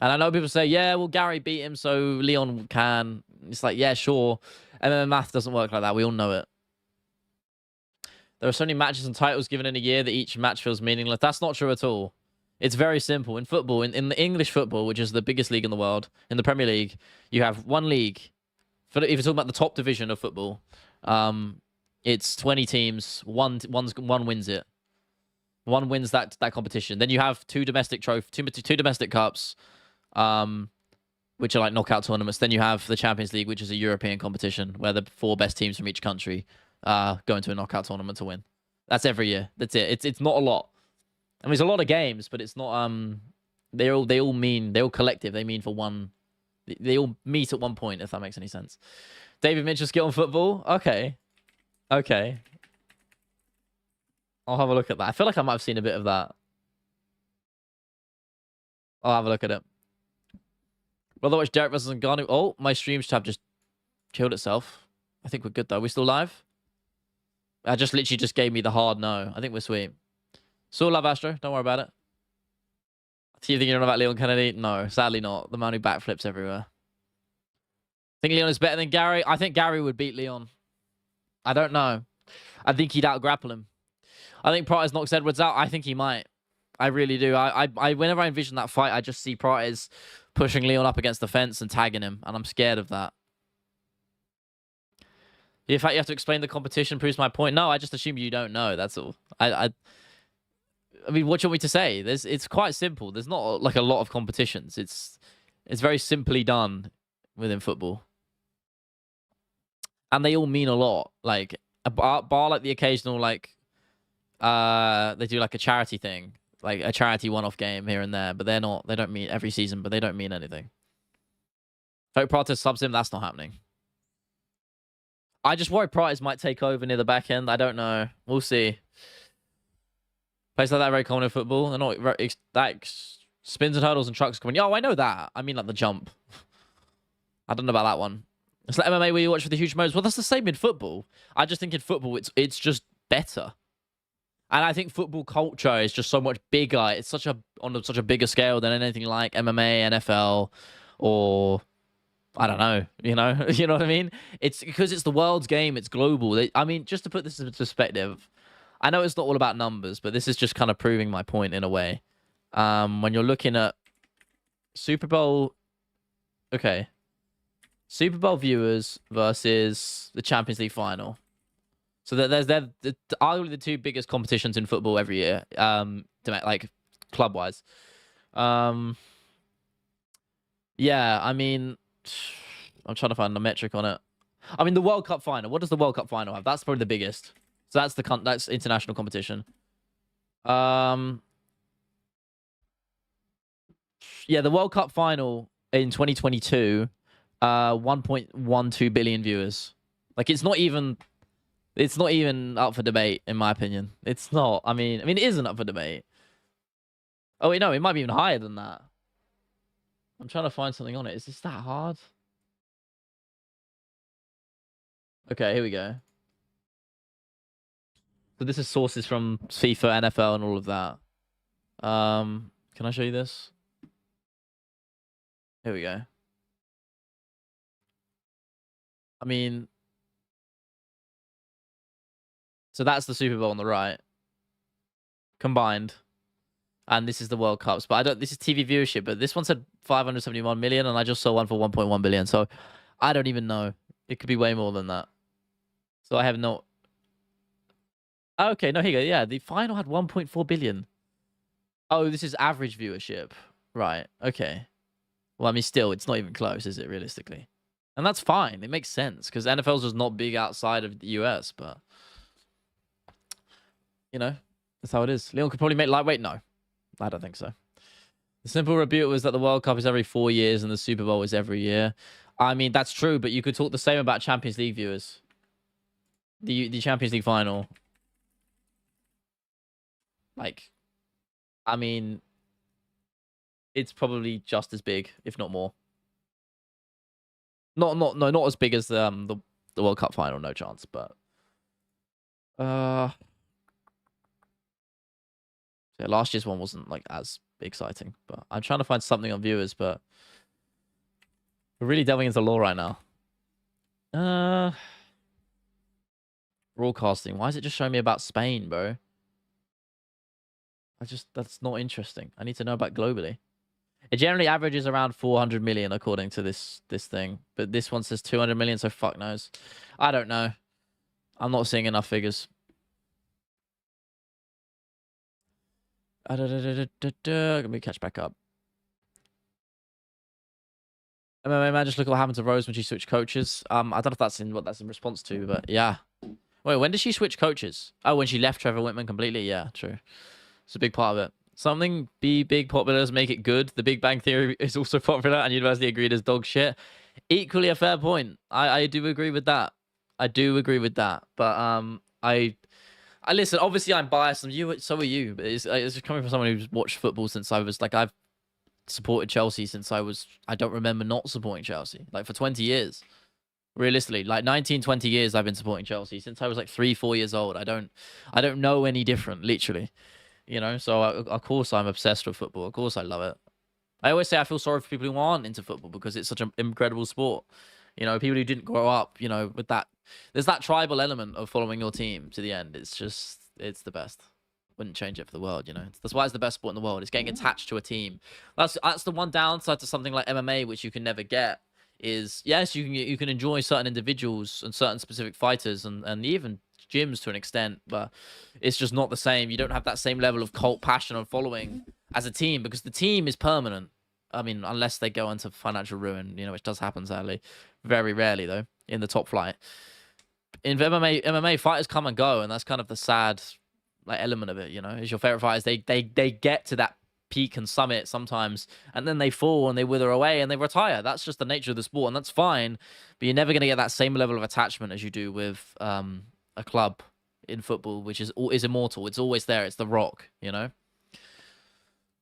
And I know people say, yeah, well, Gary beat him, so Leon can. It's like, yeah, sure. And then the math doesn't work like that. We all know it. There are so many matches and titles given in a year that each match feels meaningless. That's not true at all. It's very simple. In football, in the English football, which is the biggest league in the world, in the Premier League, you have one league. If you're talking about the top division of football, it's 20 teams. One wins it. One wins that competition. Then you have two domestic cups, which are like knockout tournaments. Then you have the Champions League, which is a European competition where the 4 best teams from each country go into a knockout tournament to win. That's every year. That's it. It's not a lot. I mean, it's a lot of games, but it's not. They're all collective. They mean for one They all meet at one point, if that makes any sense. David Mitchell's skill on football? Okay. Okay. I'll have a look at that. I feel like I might have seen a bit of that. I'll have a look at it. Well, watch Derek versus Ngannou. Oh, my streams tab just killed itself. I think we're good, though. Are we still live? I just literally just gave me the hard no. I think we're sweet. Still love Astro. Don't worry about it. Do you think you're on about Leon Kennedy? No, sadly not. The man who backflips everywhere. Think Leon is better than Gary? I think Gary would beat Leon. I don't know. I think he'd out-grapple him. I think Pratis knocks Edwards out. I think he might. I really do. Whenever I envision that fight, I just see Pratis pushing Leon up against the fence and tagging him, and I'm scared of that. The fact you have to explain the competition proves my point. No, I just assume you don't know. That's all. I mean, what do you want me to say? It's quite simple. There's not like a lot of competitions. It's very simply done within football, and they all mean a lot. Like a bar like the occasional like they do like a charity thing, like a charity one-off game here and there, but they don't mean every season, but they don't mean anything. Hope Pratis subs him. That's not happening. I just worry Pratis might take over near the back end. I don't know. We'll see. Places like that are very common in football. They're not like spins and hurdles and trucks coming. Oh, I know that. I mean like the jump. I don't know about that one. It's like MMA where you watch for the huge moments. Well, that's the same in football. I just think in football it's just better. And I think football culture is just so much bigger. It's on such a bigger scale than anything like MMA, NFL, or I don't know. You know what I mean? It's because it's the world's game. It's global. I mean, just to put this into perspective, I know it's not all about numbers, but this is just kind of proving my point in a way. When you're looking at Super Bowl, okay, Super Bowl viewers versus the Champions League final. So they're arguably the two biggest competitions in football every year, like club-wise. Yeah, I mean, I'm trying to find a metric on it. I mean, the World Cup final. What does the World Cup final have? That's probably the biggest. So that's international competition. Yeah, the World Cup final in 2022, 1.12 billion viewers. Like it's not even up for debate, in my opinion. It's not. I mean, it isn't up for debate. Oh wait, no, it might be even higher than that. I'm trying to find something on it. Is this that hard? Okay, here we go. So this is sources from FIFA, NFL, and all of that. Can I show you this? Here we go. I mean, so that's the Super Bowl on the right, combined, and this is the World Cups. But this is TV viewership, but this one said 571 million, and I just saw one for 1.1 billion. So I don't even know. It could be way more than that. So I have no. Okay, no, here you go. Yeah, the final had 1.4 billion. Oh, this is average viewership. Right. Okay. Well, I mean, still, it's not even close, is it, realistically? And that's fine. It makes sense, because NFL's just not big outside of the US, but, you know, that's how it is. Leon could probably make lightweight. No, I don't think so. The simple rebuke was that the World Cup is every 4 years and the Super Bowl is every year. I mean, that's true, but you could talk the same about Champions League viewers. The Champions League final. Like, I mean, it's probably just as big, if not more. Not as big as the World Cup final, no chance, but yeah, last year's one wasn't like as exciting, but I'm trying to find something on viewers, but we're really delving into lore right now. Broadcasting. Why is it just showing me about Spain, bro? That's not interesting. I need to know about globally. It generally averages around 400 million according to this thing, but this one says 200 million, so fuck knows. I don't know. I'm not seeing enough figures. Let me catch back up. MMA man, just look what happened to Rose when she switched coaches. I don't know if that's what that's in response to, but yeah. Wait, when did she switch coaches? Oh, when she left Trevor Whitman completely? Yeah, true. It's a big part of it. Something be big popular does make it good. The Big Bang Theory is also popular, and universally agreed as dog shit. Equally a fair point. I do agree with that. I do agree with that. But I listen. Obviously, I'm biased, and so are you. But it's just coming from someone who's watched football since I was like I've supported Chelsea since I don't remember not supporting Chelsea like for 20 years. Realistically, like 19, 20 years I've been supporting Chelsea since I was like 3, 4 years old. I don't know any different, literally. You know, so of course I'm obsessed with football. Of course I love it. I always say I feel sorry for people who aren't into football because it's such an incredible sport. You know, people who didn't grow up, you know, with that. There's that tribal element of following your team to the end. It's the best. Wouldn't change it for the world, you know. That's why it's the best sport in the world. It's getting attached to a team. That's the one downside to something like MMA, which you can never get. Is yes, you can enjoy certain individuals and certain specific fighters and even gyms to an extent, but it's just not the same. You don't have that same level of cult passion or following as a team because the team is permanent. I mean, unless they go into financial ruin, you know, which does happen sadly, very rarely though in the top flight. In MMA fighters come and go, and that's kind of the sad like element of it. You know, is your favorite fighters they get to that peak and summit sometimes, and then they fall and they wither away and they retire. That's just the nature of the sport, and that's fine. But you're never going to get that same level of attachment as you do with a club in football, which is immortal. It's always there. It's the Rock, you know.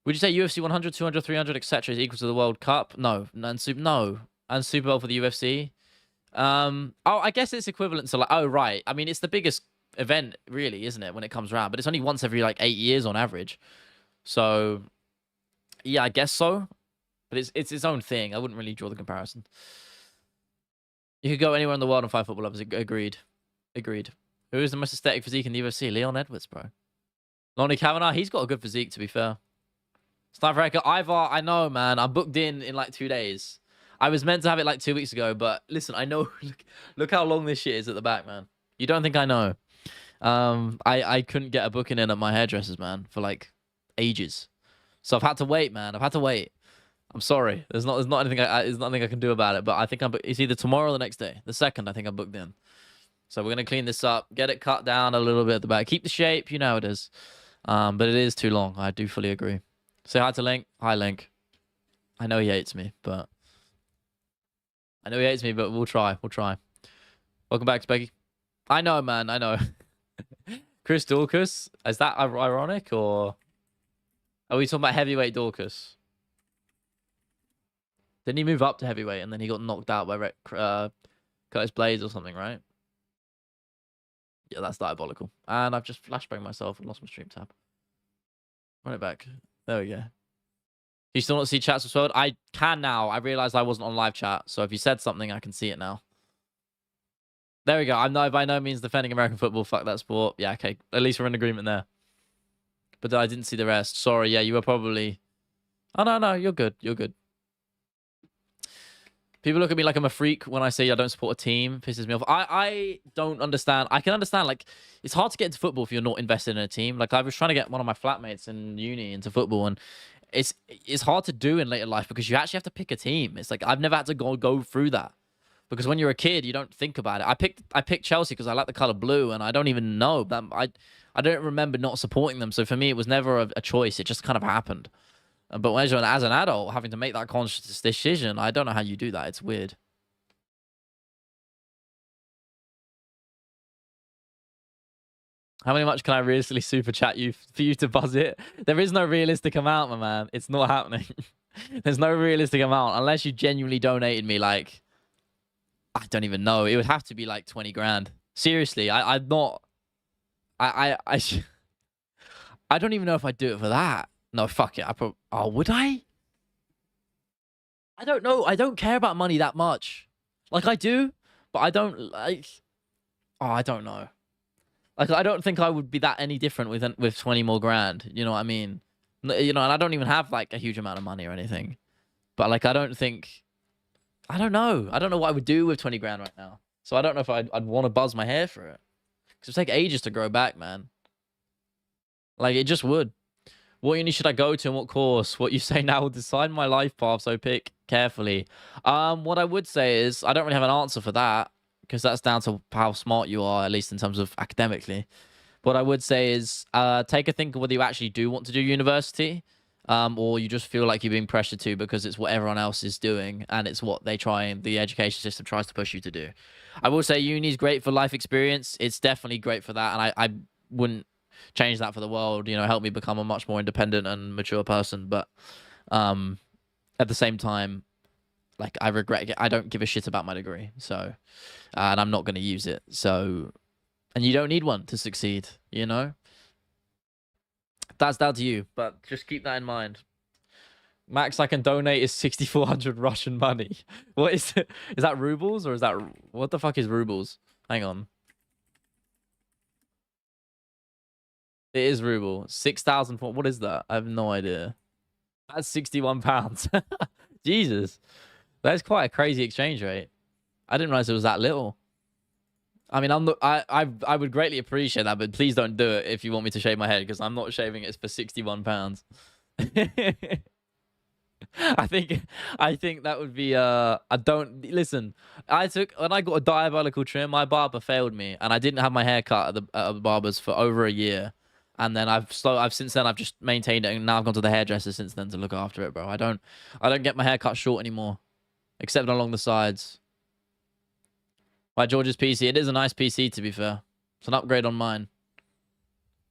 Would you say UFC 100, 200, 300, etc. is equal to the World Cup? No, and Super Bowl for the UFC. Oh, I guess it's equivalent to like. Oh, right. I mean, it's the biggest event, really, isn't it, when it comes around? But it's only once every like 8 years on average. So, yeah, I guess so. But it's its own thing. I wouldn't really draw the comparison. You could go anywhere in the world and fight football lovers. Agreed. Who is the most aesthetic physique in the UFC? Leon Edwards, bro. Lonnie Kavanagh, he's got a good physique, to be fair. Sniper Echo, Ivar, I know, man. I'm booked in like 2 days. I was meant to have it like 2 weeks ago, but listen, I know. Look how long this shit is at the back, man. You don't think I know? I couldn't get a booking in at my hairdresser's, man, for like ages. So I've had to wait, man. I've had to wait. I'm sorry. There's not anything. There's nothing I can do about it. But I think it's either tomorrow or the next day. The second, I think I'm booked in. So we're gonna clean this up, get it cut down a little bit at the back, keep the shape. You know how it is. But it is too long. I do fully agree. Say hi to Link. Hi, Link. I know he hates me, but we'll try. We'll try. Welcome back, Specky. I know, man. I know. Chris Dorcas. Is that ironic or are we talking about heavyweight Dorcas? Didn't he move up to heavyweight and then he got knocked out by Curtis Blades or something, right? Yeah, that's diabolical. And I've just flashbanged myself and lost my stream tab. Run it back. There we go. You still not see chats as well? I can now. I realized I wasn't on live chat. So if you said something, I can see it now. There we go. I'm by no means defending American football. Fuck that sport. Yeah, okay. At least we're in agreement there. But I didn't see the rest. Sorry. Yeah, you were probably... Oh, no. You're good. You're good. People look at me like I'm a freak when I say I don't support a team. It pisses me off. I don't understand. I can understand, like, it's hard to get into football if you're not invested in a team. Like, I was trying to get one of my flatmates in uni into football, and it's hard to do in later life because you actually have to pick a team. It's like, I've never had to go through that. Because when you're a kid, you don't think about it. I picked Chelsea because I like the color blue, and I don't even know that I don't remember not supporting them. So for me, it was never a choice. It just kind of happened. But as an adult, having to make that conscious decision, I don't know how you do that. It's weird. How much can I realistically super chat you for you to buzz it? There is no realistic amount, my man. It's not happening. There's no realistic amount unless you genuinely donated me like, I don't even know. It would have to be like 20 grand. Seriously, I'm not. I don't even know if I'd do it for that. No, fuck it. Oh, would I? I don't know. I don't care about money that much. Like, I do, but I don't, like... Oh, I don't know. Like, I don't think I would be that any different with 20 more grand. You know what I mean? You know, and I don't even have, like, a huge amount of money or anything. But, like, I don't think... I don't know. I don't know what I would do with 20 grand right now. So I don't know if I'd want to buzz my hair for it. Because it would take ages to grow back, man. Like, it just would. What uni should I go to and what course? What you say now will decide my life path, so pick carefully. What I would say is I don't really have an answer for that because that's down to how smart you are, at least in terms of academically. what I would say is take a think of whether you actually do want to do university, or you just feel like you're being pressured to because it's what everyone else is doing and it's what the education system tries to push you to do. I will say uni is great for life experience. It's definitely great for that, and I wouldn't change that for the world. Help me become a much more independent and mature person. But at the same time, like I regret it. I don't give a shit about my degree, so and I'm not going to use it. So, and you don't need one to succeed. That's down to you, but just keep that in mind. Max I can donate is 6,400 Russian money. What is it? Is that rubles or is that what the fuck is rubles? Hang on. It is ruble. 6,000. What is that? I have no idea. That's 61 pounds. Jesus. That's quite a crazy exchange rate. I didn't realize it was that little. I mean, I would greatly appreciate that, but please don't do it if you want me to shave my head, because I'm not shaving it for 61 pounds. I think that would be I don't listen. When I got a diabolical trim, my barber failed me, and I didn't have my hair cut at the barber's for over a year. And then since then I've just maintained it, and now I've gone to the hairdresser since then to look after it, bro. I don't get my hair cut short anymore, except along the sides. By George's PC, it is a nice PC to be fair. It's an upgrade on mine.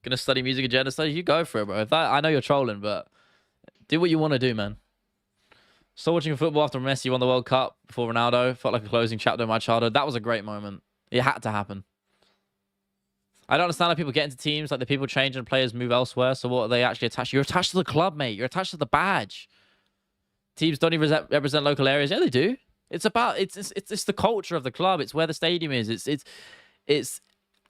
Gonna study music agenda studies? You go for it, bro. I know you're trolling, but do what you want to do, man. Still watching football after Messi won the World Cup before Ronaldo. Felt like a closing chapter in my childhood. That was a great moment. It had to happen. I don't understand how people get into teams, like the people change and players move elsewhere. So what are they actually attached? You're attached to the club, mate. You're attached to the badge. Teams don't even represent local areas. Yeah, they do. It's the culture of the club. It's where the stadium is. It's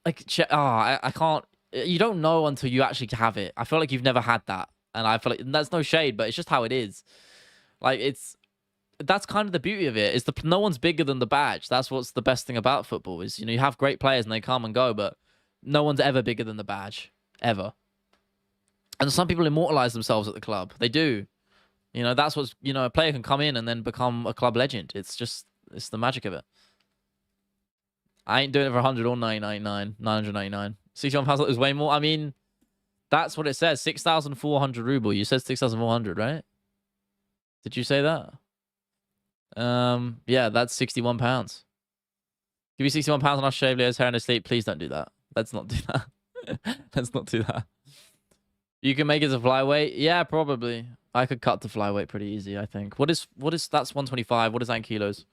like I can't. You don't know until you actually have it. I feel like you've never had that, and I feel like that's no shade, but it's just how it is. Like that's kind of the beauty of it. Is no one's bigger than the badge. That's what's the best thing about football is you have great players and they come and go, but no one's ever bigger than the badge ever. And some people immortalize themselves at the club. They do. That's what's a player can come in and then become a club legend. It's the magic of it. I ain't doing it for 100 or 999. 61 pounds is way more. I mean, that's what it says. 6,400 ruble. You said 6,400, right? Did you say that? Yeah, that's 61 pounds. Give me 61 pounds and I'll shave Leo's hair in his sleep. Please don't do that. Let's not do that. Let's not do that. You can make it to flyweight? Yeah, probably. I could cut to flyweight pretty easy, I think. What is that's 125. What is that in kilos?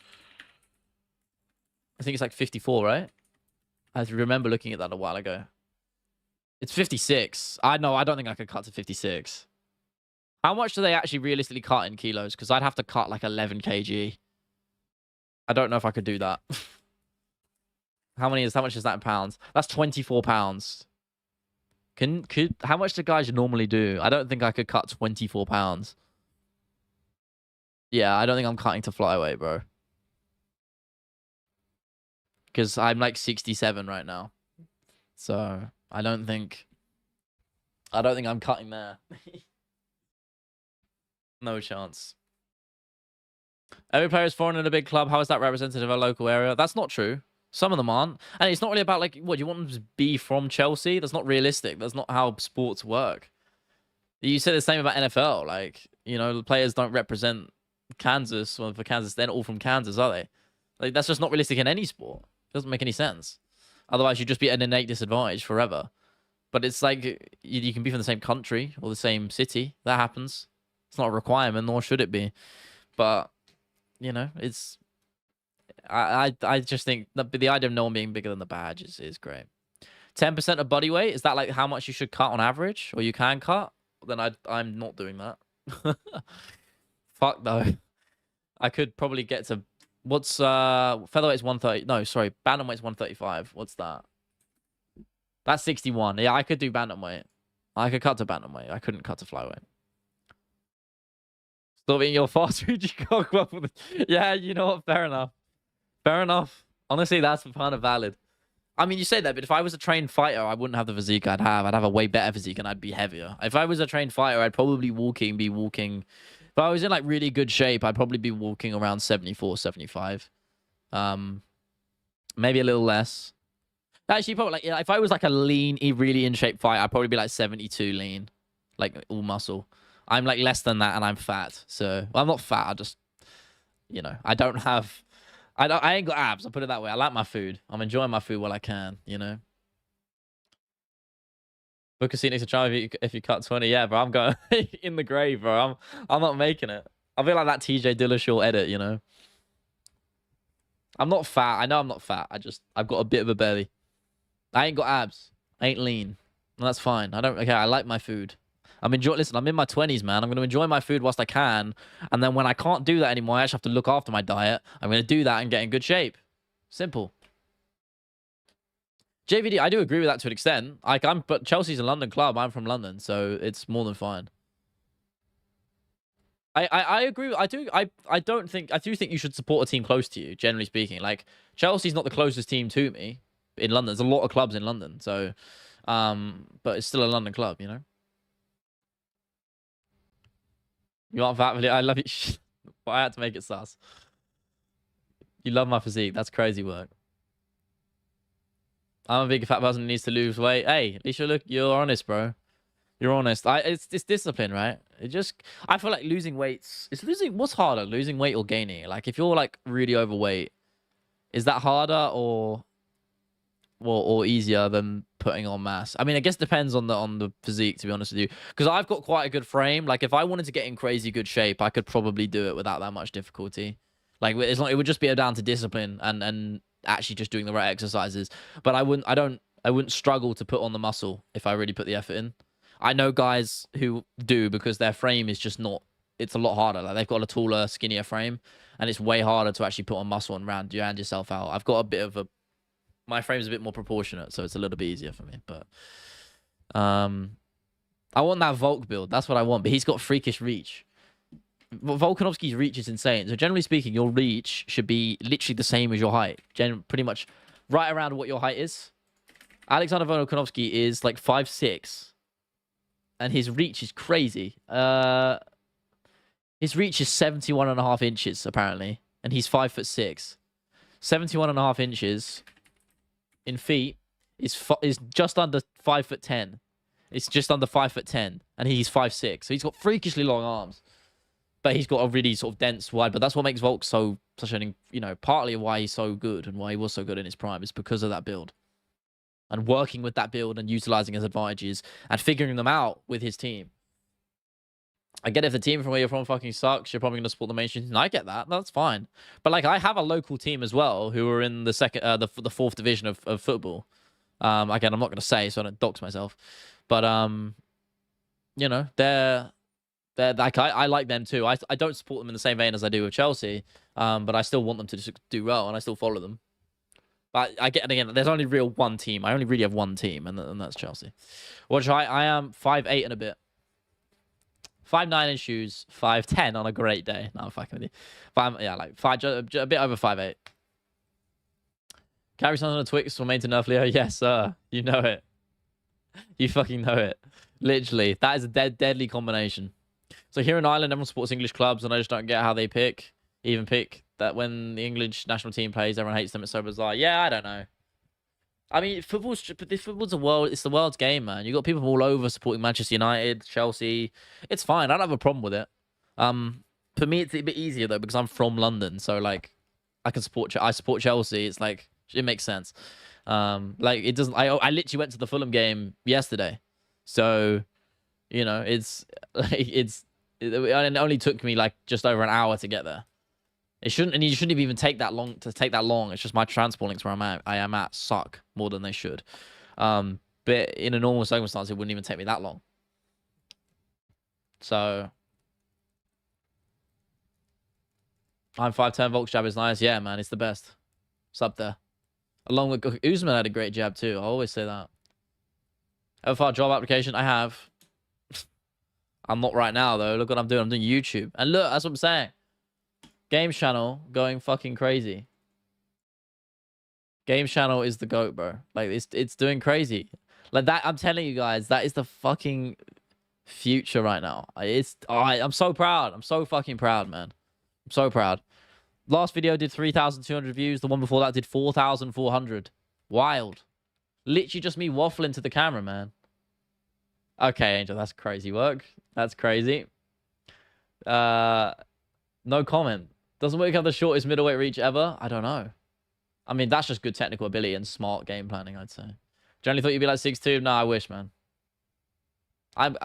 I think it's like 54, right? I remember looking at that a while ago. It's 56. I don't think I could cut to 56. How much do they actually realistically cut in kilos? Because I'd have to cut like 11 kg. I don't know if I could do that. How much is that in pounds? That's 24 pounds. How much do guys normally do? I don't think I could cut 24 pounds. Yeah, I don't think I'm cutting to flyweight, bro. Because I'm like 67 right now. So I don't think I'm cutting there. No chance. Every player is foreign in a big club. How is that representative of a local area? That's not true. Some of them aren't. And it's not really about, like, what, you want them to be from Chelsea? That's not realistic. That's not how sports work. You said the same about NFL. Like, the players don't represent Kansas. Well, for Kansas, they're not all from Kansas, are they? Like, that's just not realistic in any sport. It doesn't make any sense. Otherwise, you'd just be at an innate disadvantage forever. But it's like, you can be from the same country or the same city. That happens. It's not a requirement, nor should it be. But, it's... I just think the idea of no one being bigger than the badge is great. 10% of body weight, is that like how much you should cut on average, or you can cut? Then I'm not doing that. Fuck though. I could probably get to what's featherweight's 130. No, sorry, bantamweight's 135. What's that? That's 61. Yeah, I could do bantamweight. I could cut to bantamweight. I couldn't cut to flyweight. Stop eating your fast food. You can't go up with it. Yeah, you know what? Fair enough. Fair enough. Honestly, that's kind of valid. I mean, you say that, but if I was a trained fighter, I wouldn't have the physique I'd have. I'd have a way better physique and I'd be heavier. If I was a trained fighter, I'd probably be walking. If I was in like really good shape, I'd probably be walking around 74, 75. Maybe a little less. Actually, probably like, if I was like a lean, really in shape fight, I'd probably be like 72 lean, like all muscle. I'm like less than that, and I'm fat. So well, I'm not fat. I just, I don't have, I ain't got abs. I'll put it that way. I like my food. I'm enjoying my food while I can. Book a seat next to try if you cut 20. Yeah, bro, I'm going in the grave, bro. I'm not making it. I feel like that TJ Dillashaw edit. I'm not fat. I know I'm not fat. I've got a bit of a belly. I ain't got abs. I ain't lean. And that's fine. I like my food. Listen, I'm in my 20s, man. I'm going to enjoy my food whilst I can. And then when I can't do that anymore, I actually have to look after my diet. I'm going to do that and get in good shape. Simple. JVD, I do agree with that to an extent. But Chelsea's a London club. I'm from London, so it's more than fine. I agree. I do think you should support a team close to you, generally speaking. Like, Chelsea's not the closest team to me in London. There's a lot of clubs in London, so but it's still a London club, You aren't fat, really. I love you. But I had to make it sus. You love my physique. That's crazy work. I'm a big fat person who needs to lose weight. Hey, at least you're honest, bro. You're honest. It's discipline, right? I feel like losing weights. What's harder, losing weight or gaining it? Like, if you're like really overweight, is that harder or easier than putting on mass? I mean, I guess it depends on the physique, to be honest with you. Because I've got quite a good frame. Like, if I wanted to get in crazy good shape, I could probably do it without that much difficulty. Like, it would just be down to discipline and actually just doing the right exercises. But I wouldn't struggle to put on the muscle if I really put the effort in. I know guys who do, because their frame is just not. It's a lot harder. Like, they've got a taller, skinnier frame, and it's way harder to actually put on muscle and round yourself out. I've got a bit of my frame's a bit more proportionate, so it's a little bit easier for me. But I want that Volk build. That's what I want. But he's got freakish reach. Volkanovski's reach is insane. So generally speaking, your reach should be literally the same as your height. Pretty much right around what your height is. Alexander Volkanovski is like 5'6", and his reach is crazy. His reach is 71.5 inches, apparently, and he's 5'6". 71.5 inches in feet is just under 5'10". It's just under 5'10", and he's 5'6". So he's got freakishly long arms, but he's got a really sort of dense, wide. But that's what makes Volk such an, partly why he's so good and why he was so good in his prime is because of that build. And working with that build and utilizing his advantages and figuring them out with his team. I get if the team from where you're from fucking sucks, you're probably going to support the mainstream. And I get that. That's fine. But like, I have a local team as well who are in the fourth division of football. Again, I'm not going to say, so I don't dox myself. But they're like, I like them too. I don't support them in the same vein as I do with Chelsea. But I still want them to do well, and I still follow them. But again, there's only one team. I only really have one team, and that's Chelsea. Which I am 5'8" and a bit. 5'9" in shoes, 5'10" on a great day. No, I'm fucking with you. A bit over 5'8". Carry something on a Twix for main to nerf Leo. Yes, sir. You know it. You fucking know it. Literally. That is a deadly combination. So here in Ireland, everyone supports English clubs, and I just don't get how they pick that when the English national team plays, everyone hates them. It's so bizarre. Yeah, I don't know. I mean, football's it's the world's game, man. You got people from all over supporting Manchester United, Chelsea. It's fine. I don't have a problem with it. For me, it's a bit easier though because I'm from London, so like, I support Chelsea. It's like it makes sense. Like it doesn't. I literally went to the Fulham game yesterday, so it only took me like just over an hour to get there. You shouldn't even take that long It's just my transport links where I am at suck more than they should. But in a normal circumstance, it wouldn't even take me that long. So I'm 5'10". Volk's jab is nice. Yeah, man, it's the best. It's up there. Along with Usman had a great jab too. I always say that. Ever filed job application? I have. I'm not right now though. Look what I'm doing. I'm doing YouTube. And look, that's what I'm saying. Games channel going fucking crazy. Games channel is the GOAT, bro. Like it's doing crazy. Like that, I'm telling you guys, that is the fucking future right now. I'm so proud. I'm so fucking proud, man. I'm so proud. Last video did 3,200 views. The one before that did 4,400. Wild. Literally just me waffling to the camera, man. Okay, Angel, that's crazy work. That's crazy. No comment. Doesn't Wick have the shortest middleweight reach ever? I don't know. I mean, that's just good technical ability and smart game planning, I'd say. Generally thought you'd be like 6'2". No, I wish, man. I've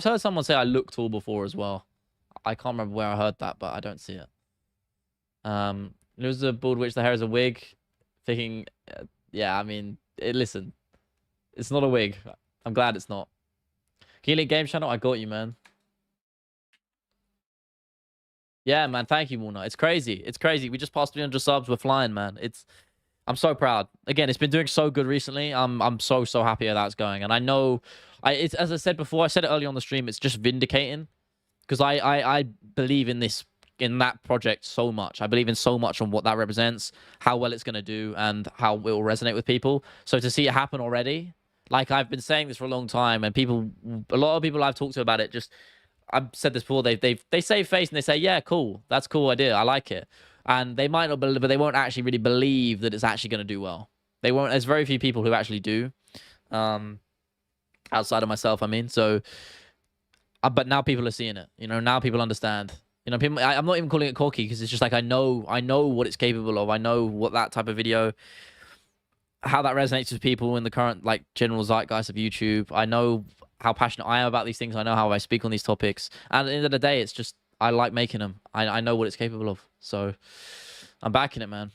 heard someone say I look tall before as well. I can't remember where I heard that, but I don't see it. There's a bald witch. The hair is a wig. Thinking, yeah. I mean, listen, it's not a wig. I'm glad it's not. Can you link game channel? I got you, man. Yeah, man. Thank you, Walnut. It's crazy. It's crazy. We just passed 300 subs. We're flying, man. I'm so proud. Again, it's been doing so good recently. I'm so happy how that's going. And I know, it's as I said before. I said it earlier on the stream. It's just vindicating because I believe in that project so much. I believe in so much on what that represents, how well it's gonna do, and how it will resonate with people. So to see it happen already, like I've been saying this for a long time, and a lot of people I've talked to about it, just I've said this before. They save face and they say, yeah, cool, that's a cool idea, I like it, and they might not believe, but they won't actually really believe that it's actually gonna do well. They won't. There's very few people who actually do, outside of myself. I mean, so, but now people are seeing it. You know, now people understand. You know, people. I'm not even calling it cocky because it's just like I know what it's capable of. I know what that type of video, how that resonates with people in the current like general zeitgeist of YouTube. I know how passionate I am about these things. I know how I speak on these topics. And at the end of the day, it's just I like making them. I know what it's capable of. So I'm backing it, man.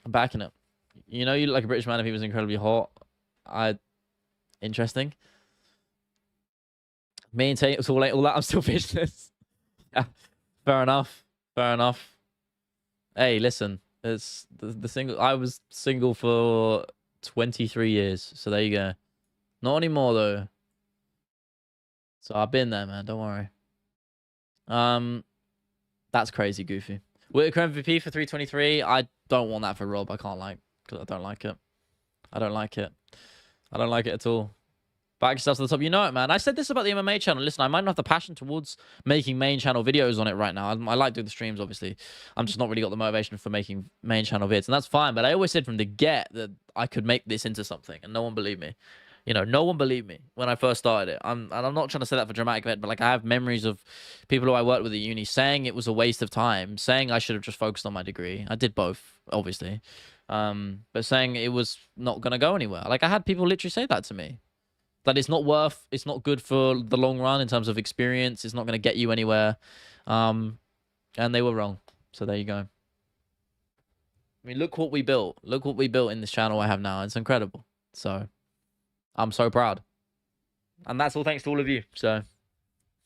I'm backing it. You know, you look like a British man if he was incredibly hot. Interesting. Me and Tate, all that. I'm still fishless. Yeah. Fair enough. Fair enough. Hey, listen. It's the single. I was single for 23 years. So there you go. Not anymore though. So I've been there, man. Don't worry. That's crazy, Goofy. Whitaker MVP for 323. I don't want that for Rob. I can't because I don't like it. I don't like it. I don't like it at all. Back yourself to the top. You know it, man. I said this about the MMA channel. Listen, I might not have the passion towards making main channel videos on it right now. I like doing the streams, obviously. I'm just not really got the motivation for making main channel vids, and that's fine. But I always said from the get that I could make this into something, and no one believed me. You know, no one believed me when I first started it. And I'm not trying to say that for dramatic effect, but like I have memories of people who I worked with at uni saying it was a waste of time, saying I should have just focused on my degree. I did both, obviously. But saying it was not going to go anywhere. Like I had people literally say that to me. That it's not good for the long run in terms of experience. It's not going to get you anywhere. And they were wrong. So there you go. I mean, look what we built. Look what we built in this channel I have now. It's incredible. So I'm so proud. And that's all thanks to all of you. So,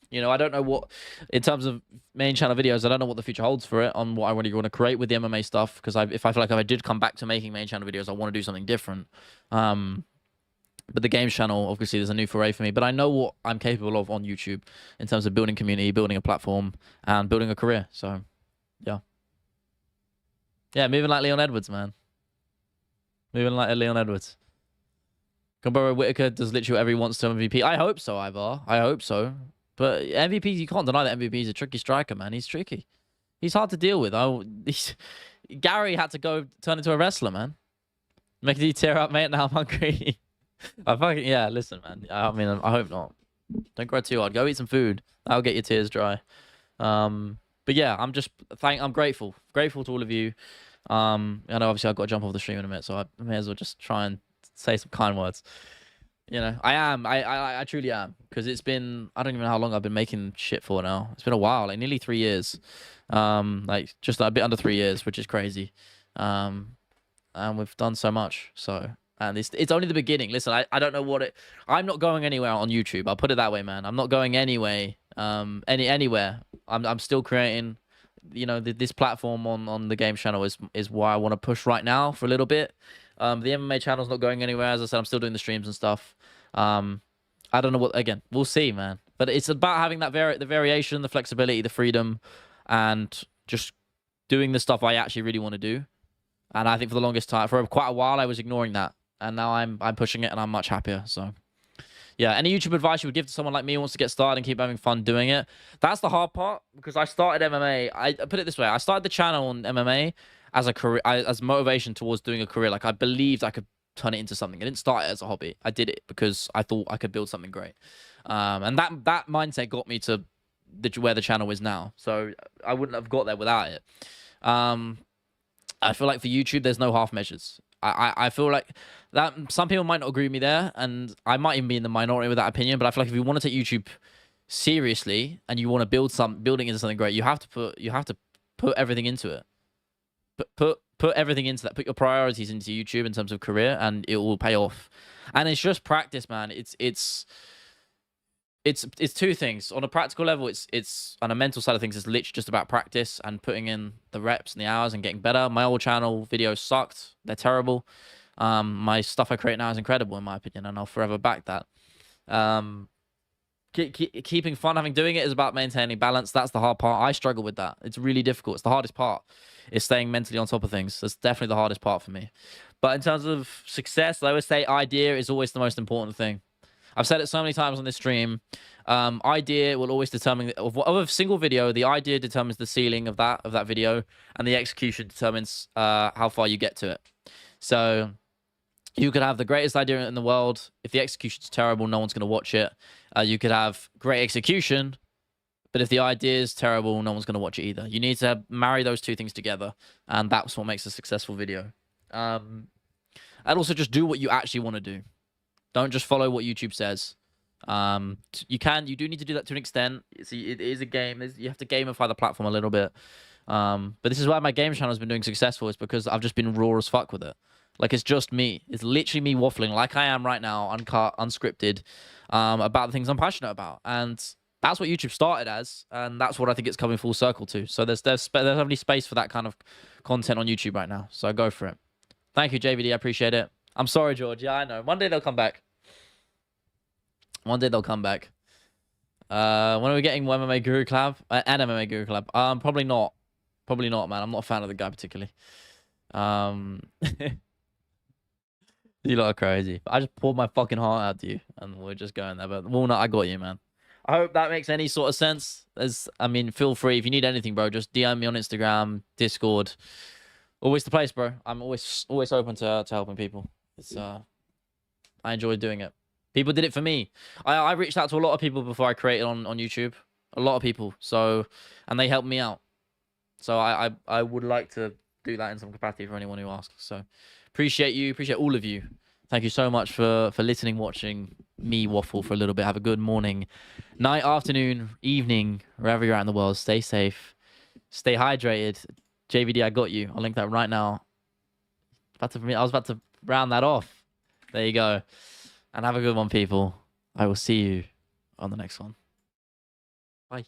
you know, I don't know what, in terms of main channel videos, I don't know what the future holds for it on what I really want to create with the MMA stuff. Because if I feel like if I did come back to making main channel videos, I want to do something different. But the games channel, obviously, there's a new foray for me. But I know what I'm capable of on YouTube in terms of building community, building a platform, and building a career. So, yeah. Yeah, moving like Leon Edwards, man. Moving like a Leon Edwards. Cabrera Whitaker does literally whatever he wants to MVP. I hope so, Ivar. I hope so. But MVP, you can't deny that MVP is a tricky striker, man. He's tricky. He's hard to deal with. Gary had to go turn into a wrestler, man. Making you tear up, mate. Now I'm hungry. Yeah, listen, man. I mean, I hope not. Don't grow too hard. Go eat some food. That'll get your tears dry. But yeah, I'm grateful to all of you. I know obviously I've got to jump off the stream in a minute, so I may as well just try and say some kind words. You know, I truly am, because it's been, I don't even know how long I've been making shit for now. It's been a while, like nearly 3 years. Like just a bit under 3 years, which is crazy. And we've done so much, so. And it's only the beginning. Listen, I don't know I'm not going anywhere on YouTube. I'll put it that way, man. I'm not going anywhere. Anywhere. I'm still creating, you know, this platform on the game channel is why I want to push right now for a little bit. The MMA channel's not going anywhere. As I said, I'm still doing the streams and stuff. I don't know again, we'll see, man. But it's about having that the variation, the flexibility, the freedom, and just doing the stuff I actually really want to do. And I think for the longest time, for quite a while, I was ignoring that. And now I'm pushing it, and I'm much happier. So, yeah. Any YouTube advice you would give to someone like me who wants to get started and keep having fun doing it? That's the hard part, because I started MMA. I put it this way: I started the channel on MMA as a career, as motivation towards doing a career. Like I believed I could turn it into something. I didn't start it as a hobby. I did it because I thought I could build something great. And that mindset got me to where the channel is now. So I wouldn't have got there without it. I feel like for YouTube, there's no half measures. I feel like that some people might not agree with me there, and I might even be in the minority with that opinion. But I feel like if you want to take YouTube seriously and you want to building into something great, you have to put everything into it. Put everything into that. Put your priorities into YouTube in terms of career, and it will pay off. And it's just practice, man. It's two things. On a practical level, it's on a mental side of things, it's literally just about practice and putting in the reps and the hours and getting better. My old channel videos sucked. They're terrible. My stuff I create now is incredible in my opinion, and I'll forever back that. Keeping fun, doing it is about maintaining balance. That's the hard part. I struggle with that. It's really difficult. It's the hardest part. Is staying mentally on top of things. That's definitely the hardest part for me. But in terms of success, I always say idea is always the most important thing. I've said it so many times on this stream. Idea will always determine of a single video. The idea determines the ceiling of that video, and the execution determines how far you get to it. So you could have the greatest idea in the world. If the execution's terrible, no one's going to watch it. You could have great execution, but if the idea is terrible, no one's going to watch it either. You need to marry those two things together, and that's what makes a successful video. And also just do what you actually want to do. Don't just follow what YouTube says. You do need to do that to an extent. See, it is a game. You have to gamify the platform a little bit. But this is why my game channel has been doing successful. Is because I've just been raw as fuck with it. Like, it's just me. It's literally me waffling like I am right now, uncut, unscripted, about the things I'm passionate about. And that's what YouTube started as, and that's what I think it's coming full circle to. So there's only space for that kind of content on YouTube right now. So go for it. Thank you, JVD. I appreciate it. I'm sorry, George. Yeah, I know. One day they'll come back. One day they'll come back. When are we getting MMA Guru collab? An MMA Guru collab? Probably not. Probably not, man. I'm not a fan of the guy particularly. You lot are crazy. I just poured my fucking heart out to you, and we're just going there. But Walnut, I got you, man. I hope that makes any sort of sense. Feel free. If you need anything, bro, just DM me on Instagram, Discord. Always the place, bro. I'm always open to helping people. I enjoy doing it. People did it for me. I reached out to a lot of people before I created on YouTube. A lot of people. And they helped me out. So I would like to do that in some capacity for anyone who asks. So appreciate you. Appreciate all of you. Thank you so much for listening, watching me waffle for a little bit. Have a good morning, night, afternoon, evening, wherever you're at in the world. Stay safe. Stay hydrated. JVD, I got you. I'll link that right now. I was about to round that off. There you go. And have a good one, people. I will see you on the next one. Bye.